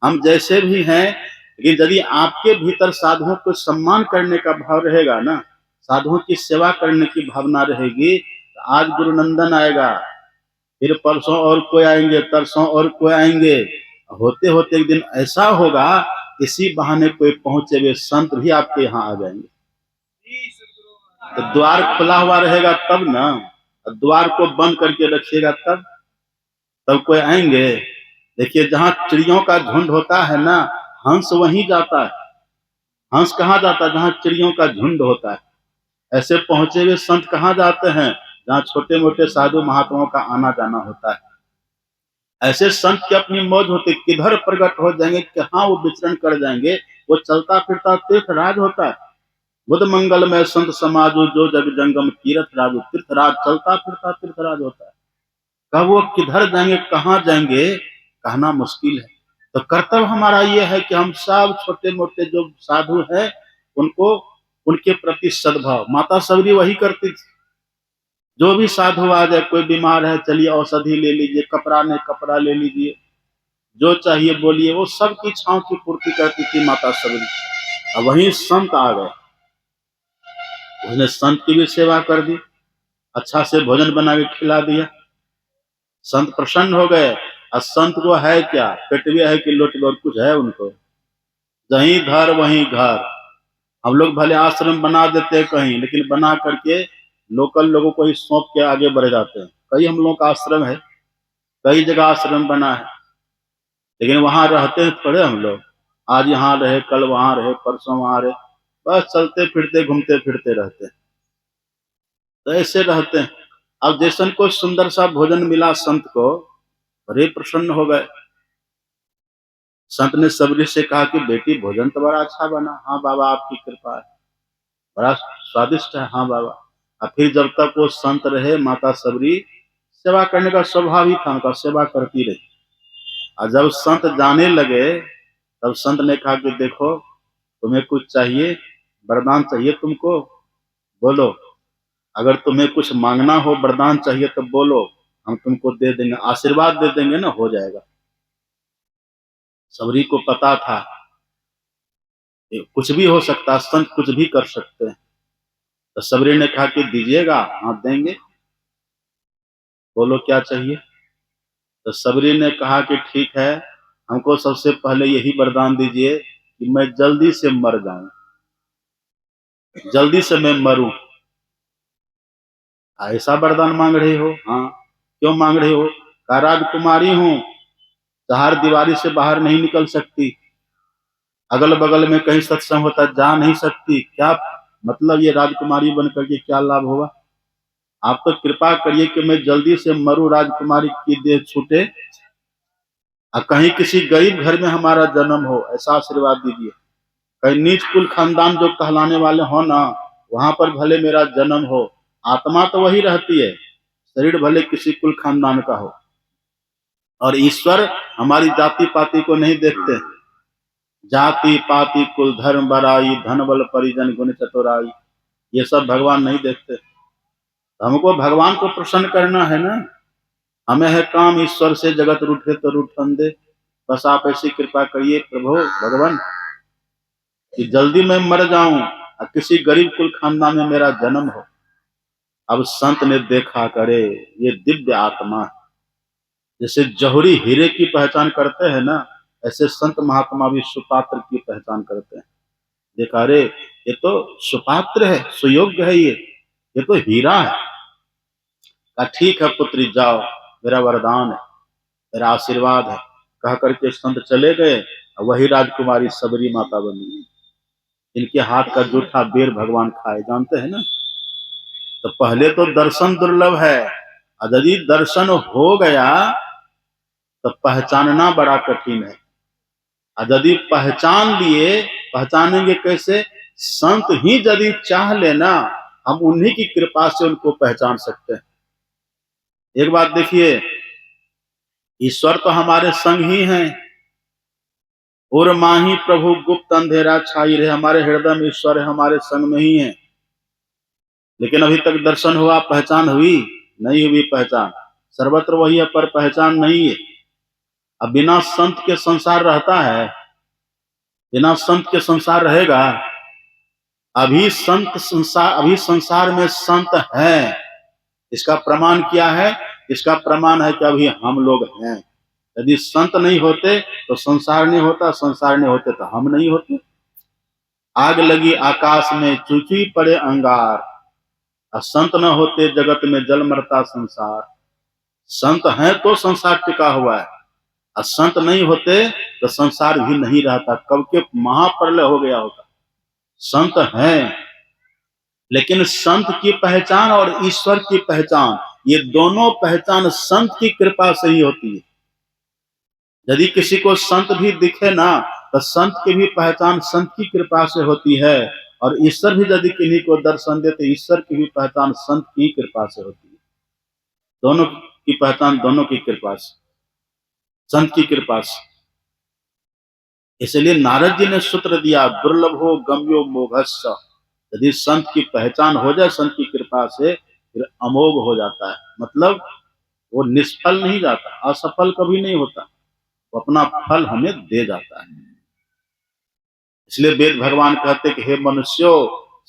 हम जैसे भी हैं, लेकिन यदि आपके भीतर साधुओं को सम्मान करने का भाव रहेगा ना, साधुओं की सेवा करने की भावना रहेगी, तो आज गुरु नंदन आएगा, फिर परसों और कोई आएंगे, तरसों और कोई आएंगे, होते होते एक दिन ऐसा होगा, इसी बहाने कोई पहुंचे हुए संत भी आपके यहाँ आ जाएंगे। तो द्वार खुला हुआ रहेगा तब ना, द्वार को बंद करके रखिएगा तब कोई आएंगे। देखिए, जहां चिड़ियों का झुंड होता है ना, हंस वहीं जाता है। हंस कहाँ जाता है? जहां चिड़ियों का झुंड होता है। ऐसे पहुंचे हुए संत कहाँ जाते हैं? जहां छोटे मोटे साधु महात्माओं का आना जाना होता है। ऐसे संत की अपनी मौज होती, किधर प्रकट हो जाएंगे, कहाँ वो विचरण कर जाएंगे। वो चलता फिरता तीर्थराज होता है। बुद्ध मंगल में संत समाजो, जो जग जंगम तीर्थ राजो, तीर्थराज चलता फिरता तीर्थराज होता है। कब वो किधर जाएंगे, कहाँ जाएंगे, कहना मुश्किल है। तो कर्तव्य हमारा ये है कि हम सब छोटे मोटे जो साधु हैं उनको, उनके प्रति सद्भाव, माता सबरी वही करती थी। जो भी साधु आ जाए, कोई बीमार है, चलिए औषधि ले लीजिए, कपड़ा ने कपड़ा ले लीजिए, जो चाहिए बोलिए, वो सबकी इच्छाओं की पूर्ति करती थी माता सबरी। अब वही संत आ गए, उसने संत की भी सेवा कर दी, अच्छा से भोजन बना के खिला दिया, संत प्रसन्न हो गए। और संत को है क्या, पेटवे है कि लोटवे, और कुछ है उनको? जहीं घर वहीं घर। हम लोग भले आश्रम बना देते हैं कहीं, लेकिन बना करके लोकल लोगों को ही सौंप के आगे बढ़ जाते हैं। कई हम लोगों का आश्रम है, कई जगह आश्रम बना है, लेकिन वहां रहते हैं थोड़े हम लोग। आज यहाँ रहे, कल वहां रहे, परसों वहां रहे, बस चलते फिरते घूमते फिरते रहते हैं। तो ऐसे रहते हैं। अब जैसन को सुंदर सा भोजन मिला संत को, बड़े प्रसन्न हो गए। संत ने सबरी से कहा कि बेटी, भोजन तो बड़ा अच्छा बना। हाँ बाबा, आपकी कृपा है, बड़ा स्वादिष्ट है। हाँ बाबा। और फिर जब तक वो संत रहे, माता सबरी सेवा करने का स्वभाव ही था उनका, सेवा करती रही। और जब संत जाने लगे, तब संत ने कहा कि देखो, तुम्हें कुछ चाहिए, वरदान चाहिए तुमको, बोलो। अगर तुम्हें कुछ मांगना हो, वरदान चाहिए, तो बोलो, हम तुमको दे देंगे, आशीर्वाद दे देंगे ना, हो जाएगा। सबरी को पता था कुछ भी हो सकता है, संत कुछ भी कर सकते हैं। तो सबरी ने कहा कि दीजिएगा? हाँ देंगे, बोलो क्या चाहिए। तो सबरी ने कहा कि ठीक है, हमको सबसे पहले यही वरदान दीजिए कि मैं जल्दी से मर जाऊं, जल्दी से मैं मरूं। ऐसा वरदान मांग रहे हो? हाँ। क्यों मांग रहे हो? कहा, राजकुमारी हूं, चार दीवारी से बाहर नहीं निकल सकती, अगल बगल में कहीं सत्संग होता जा नहीं सकती। क्या मतलब, ये राजकुमारी बन करके क्या लाभ होगा? आप तो कृपा करिए कि मैं जल्दी से मरूं, राजकुमारी की देह छूटे, और कहीं किसी गरीब घर में हमारा जन्म हो, ऐसा आशीर्वाद दीजिए। कहीं नीच कुल खानदान जो कहलाने वाले हो ना, वहां पर भले मेरा जन्म हो। आत्मा तो वही रहती है, शरीर भले किसी कुल खानदान का हो। और ईश्वर हमारी जाति पाति को नहीं देखते। जाति पाति कुल धर्म बड़ाई, धन बल परिजन गुण चतुराई, ये सब भगवान नहीं देखते। हमको भगवान को प्रसन्न करना है ना। हमें है काम ईश्वर से, जगत रूठे तो रूठन दे। बस आप ऐसी कृपा करिए प्रभु भगवान कि जल्दी मैं मर जाऊं और किसी गरीब कुल खानदान में मेरा जन्म हो। अब संत ने देखा, करे ये दिव्य आत्मा, जैसे जौहरी हीरे की पहचान करते हैं ना, ऐसे संत महात्मा भी सुपात्र की पहचान करते हैं। देखा, रे ये तो सुपात्र है, सुयोग्य है, ये तो हीरा है। कहा ठीक है पुत्री, जाओ, मेरा वरदान है, मेरा आशीर्वाद है। कह करके संत चले गए। वही राजकुमारी सबरी माता बनी। इनके हाथ का जूठा बेर भगवान खाए, जानते हैं ना। तो पहले तो दर्शन दुर्लभ है, और यदि दर्शन हो गया तो पहचानना बड़ा कठिन है। और यदि पहचान लिए, पहचानेंगे कैसे? संत ही यदि चाह लेना, हम उन्हीं की कृपा से उनको पहचान सकते हैं। एक बात देखिए, ईश्वर तो हमारे संग ही हैं। और माही प्रभु गुप्त अंधेरा छाई रहे, हमारे हृदय में ईश्वर है, हमारे संग में ही है। लेकिन अभी तक दर्शन हुआ, पहचान हुई नहीं हुई? पहचान सर्वत्र वही है, पर पहचान नहीं है। अब बिना संत के संसार रहता है? बिना संत के संसार रहेगा? अभी संसार में संत हैं। इसका प्रमाण क्या है? इसका प्रमाण है कि अभी हम लोग हैं। यदि संत नहीं होते तो संसार नहीं होता, संसार नहीं होते तो हम नहीं होते। आग लगी आकाश में, चूचू पड़े अंगार, और संत न होते जगत में जल मरता संसार। संत हैं तो संसार टिका हुआ है, और संत नहीं होते तो संसार भी नहीं रहता, कब के महाप्रलय हो गया होता। संत हैं, लेकिन संत की पहचान और ईश्वर की पहचान, ये दोनों पहचान संत की कृपा से ही होती है। यदि किसी को संत भी दिखे ना, तो संत की भी पहचान संत की कृपा से होती है, और ईश्वर भी यदि किन्हीं को दर्शन दे तो ईश्वर की भी पहचान संत की कृपा से होती है। दोनों की पहचान दोनों की कृपा से, संत की कृपा से। इसलिए नारद जी ने सूत्र दिया, दुर्लभो गम्यो मोघस्य। यदि संत की पहचान हो जाए संत की कृपा से, फिर अमोघ हो जाता है। मतलब वो निष्फल नहीं जाता, असफल कभी नहीं होता, वो अपना फल हमें दे जाता है। इसलिए वेद भगवान कहते कि हे मनुष्यों,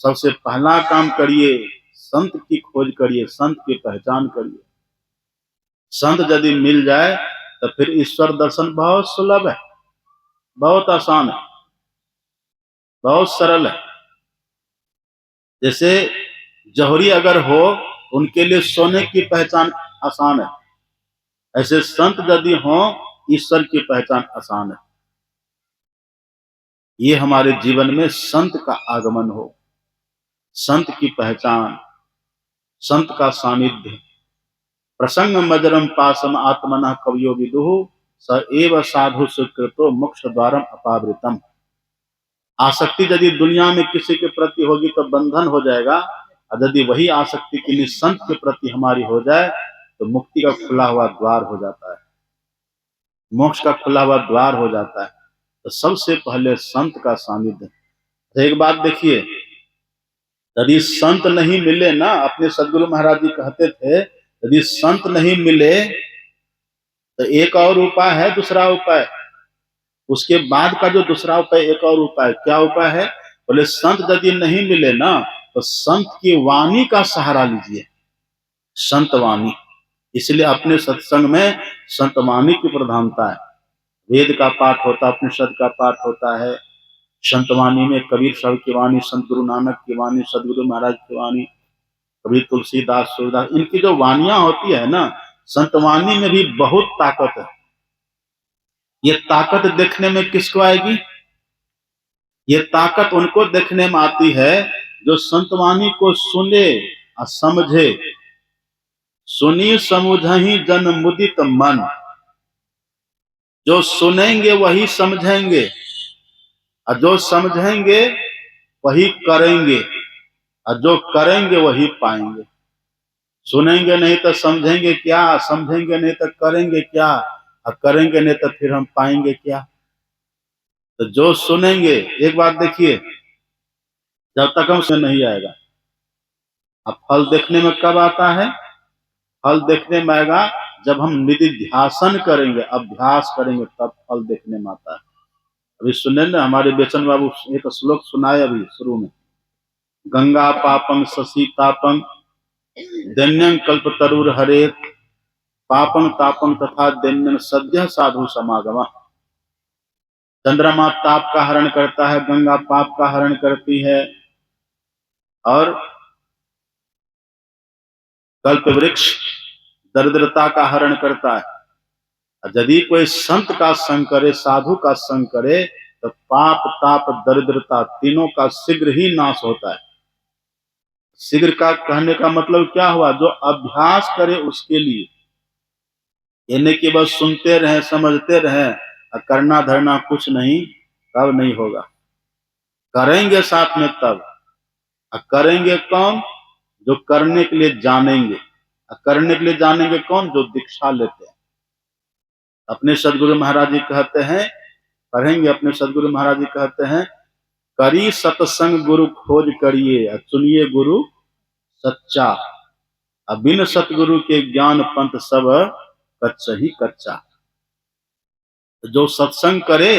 सबसे पहला काम करिए, संत की खोज करिए, संत की पहचान करिए। संत यदि मिल जाए तो फिर ईश्वर दर्शन बहुत सुलभ है, बहुत आसान है, बहुत सरल है। जैसे जौहरी अगर हो, उनके लिए सोने की पहचान आसान है, ऐसे संत यदि हो, ईश्वर की पहचान आसान है। ये हमारे जीवन में संत का आगमन हो, संत की पहचान, संत का सानिध्य। प्रसंग मजरम पासम आत्मना कवियो विदुहु, स एव साधु सुकृतो मोक्ष द्वारम अपावृतम। आसक्ति यदि दुनिया में किसी के प्रति होगी तो बंधन हो जाएगा, और यदि वही आसक्ति किसी संत के प्रति हमारी हो जाए तो मुक्ति का खुला हुआ द्वार हो जाता है, मोक्ष का खुला हुआ द्वार हो जाता है। तो सबसे पहले संत का सानिध्य। तो एक बात देखिए, यदि संत नहीं मिले ना, अपने सदगुरु महाराज जी कहते थे, यदि संत नहीं मिले तो एक और उपाय है, दूसरा उपाय। उसके बाद का जो दूसरा उपाय, एक और उपाय, क्या उपाय है? बोले संत यदि नहीं मिले ना, तो संत की वाणी का सहारा लीजिए, संत वाणी। इसलिए अपने सत्संग में संत वाणी की प्रधानता है। वेद का पाठ होता है, उपनिषद का पाठ होता है, संत वाणी में कबीर साहब की वाणी, संत गुरु नानक की वाणी, सदगुरु महाराज की वाणी, कबीर तुलसीदास, सूरदास, इनकी जो वाणियां होती है ना, संत वाणी में भी बहुत ताकत है। ये ताकत देखने में किसको आएगी? ये ताकत उनको देखने में आती है जो संतवाणी को सुने और समझे। सुनी समझहि जन मुदित मन। जो सुनेंगे वही समझेंगे, और जो समझेंगे वही करेंगे, और जो करेंगे वही पाएंगे। सुनेंगे नहीं तो समझेंगे क्या, समझेंगे नहीं तो करेंगे क्या, और करेंगे नहीं तो फिर हम पाएंगे क्या? तो जो सुनेंगे, एक बात देखिए, जब तक हम सुन नहीं आएगा। अब फल देखने में कब आता है? फल देखने में आएगा जब हम निधिध्यासन करेंगे, अभ्यास करेंगे, तब फल देखने में आता है। अभी सुने ना, हमारे बेचन बाबू एक श्लोक सुनाए अभी शुरू में, गंगा पापम शशि तापम दैन्यं कल्पतरुर हरेत, पापम तापम तथा दैन्यं सद्य साधु समागम। चंद्रमा ताप का हरण करता है, गंगा पाप का हरण करती है, और कल्प वृक्ष दरिद्रता का हरण करता है। यदि कोई संत का संग करे, साधु का संग करे, तो पाप ताप दरिद्रता तीनों का शीघ्र ही नाश होता है। शीघ्र का कहने का मतलब क्या हुआ? जो अभ्यास करे उसके लिए। इन्हें कि बस सुनते रहे, समझते रहे, और करना धरना कुछ नहीं, तब नहीं होगा। करेंगे साथ में तब। और करेंगे कौन? जो करने के लिए जानेंगे। और करने के लिए जानेंगे कौन? जो दीक्षा लेते हैं। अपने सदगुरु महाराज जी कहते हैं, पढ़ेंगे, अपने सदगुरु महाराज जी कहते हैं, करी सत्संग गुरु खोज करिए, चुनिए गुरु सच्चा, बिन सतगुरु के ज्ञान पंथ सब कच्चा ही कच्चा। जो सत्संग करे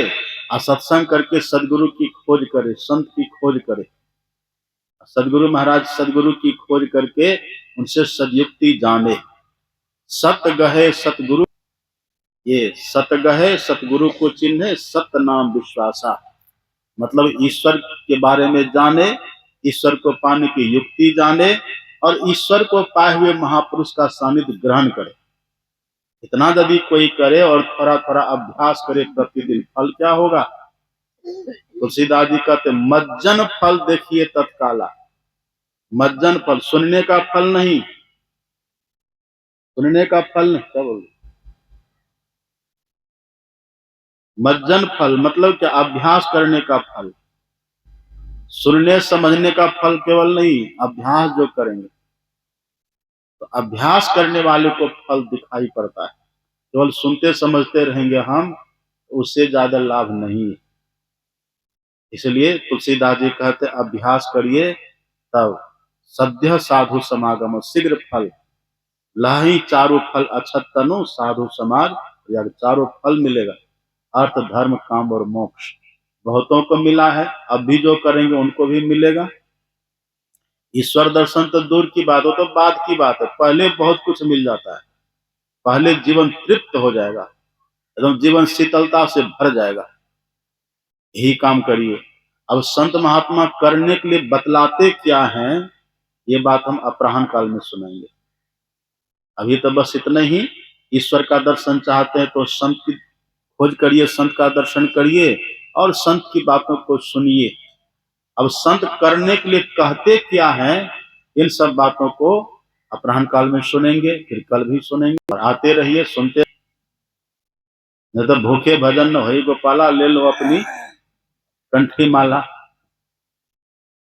सत्संग करके सदगुरु की खोज करे, संत की खोज करे। सदगुरु महाराज सदगुरु की खोज करके उनसे सदयुक्ति जाने। सत गहे सतगुरु, ये सत गहे सतगुरु को चिन्हे, सत नाम विश्वासा। मतलब ईश्वर के बारे में जाने, ईश्वर को पाने की युक्ति जाने और ईश्वर को पाए हुए महापुरुष का सानिध्य ग्रहण करे। इतना यदि कोई करे और थोड़ा थोड़ा अभ्यास करे प्रतिदिन, फल क्या होगा? तुलसीदास जी कहते मज्जन फल देखिए तत्काला। मज्जन फल, सुनने का फल नहीं, सुनने का फल नहीं, क्या बोल, मज्जन फल मतलब क्या? अभ्यास करने का फल। सुनने समझने का फल केवल नहीं, अभ्यास जो करेंगे तो अभ्यास करने वाले को फल दिखाई पड़ता है। केवल सुनते समझते रहेंगे हम, उससे ज्यादा लाभ नहीं है। इसलिए तुलसीदास जी कहते अभ्यास करिए तब सद्य साधु समागम, शीघ्र फल लाही चारों फल अछत तनु, साधु समाज या चारों फल मिलेगा, अर्थ धर्म काम और मोक्ष। बहुतों को मिला है, अब भी जो करेंगे उनको भी मिलेगा। ईश्वर दर्शन तो दूर की बात हो, तो बाद की बात है, पहले बहुत कुछ मिल जाता है। पहले जीवन तृप्त हो जाएगा, एकदम जीवन शीतलता से भर जाएगा। यही काम करिए। अब संत महात्मा करने के लिए बतलाते क्या हैं, ये बात हम अपराह्न काल में सुनेंगे। अभी तो बस इतना ही। ईश्वर का दर्शन चाहते हैं तो संत की खोज करिए, संत का दर्शन करिए और संत की बातों को सुनिए। अब संत करने के लिए कहते क्या हैं, इन सब बातों को अपराह्न काल में सुनेंगे, फिर कल भी सुनेंगे। और आते रहिए, सुनते, नहीं तो भूखे भजन न होई गोपाला, ले लो अपनी कंठी माला।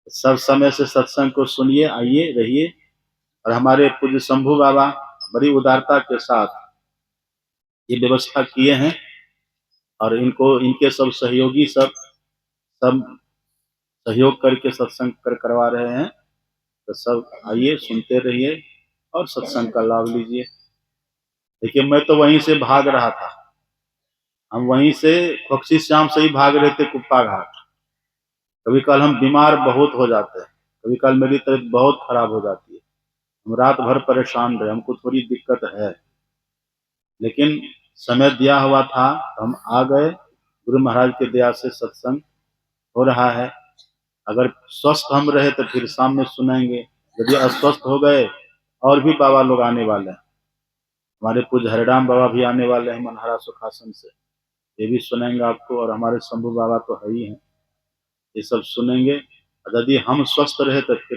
सब समय से सत्संग को सुनिए, आइए, रहिए। और हमारे पूज्य शंभू बाबा बड़ी उदारता के साथ ये व्यवस्था किए हैं और इनको इनके सब सहयोगी सब सहयोग करके सत्संग करवा रहे हैं। तो सब आइए, सुनते रहिए और सत्संग का लाभ लीजिए। देखिए, मैं तो वहीं से भाग रहा था, हम वहीं से खोकसी श्याम से ही भाग रहे थे कुप्पा घाट। कभी कल हम बीमार बहुत हो जाते हैं, कभी कल मेरी तबीयत बहुत खराब हो जाती है, हम रात भर परेशान रहे, हमको थोड़ी दिक्कत है, लेकिन समय दिया हुआ था तो हम आ गए। गुरु महाराज के दया से सत्संग हो रहा है। अगर स्वस्थ हम रहे तो फिर शाम में सुनाएंगे, यदि अस्वस्थ हो गए और भी बाबा लोग आने वाले हैं। हमारे पूज्य हरिराम बाबा भी आने वाले हैं मनहरा सुखासन से, ये भी सुनेंगे आपको। और हमारे शंभू बाबा तो है ही हैं, ये सब सुनेंगे। यदि हम स्वस्थ रहे तो फिर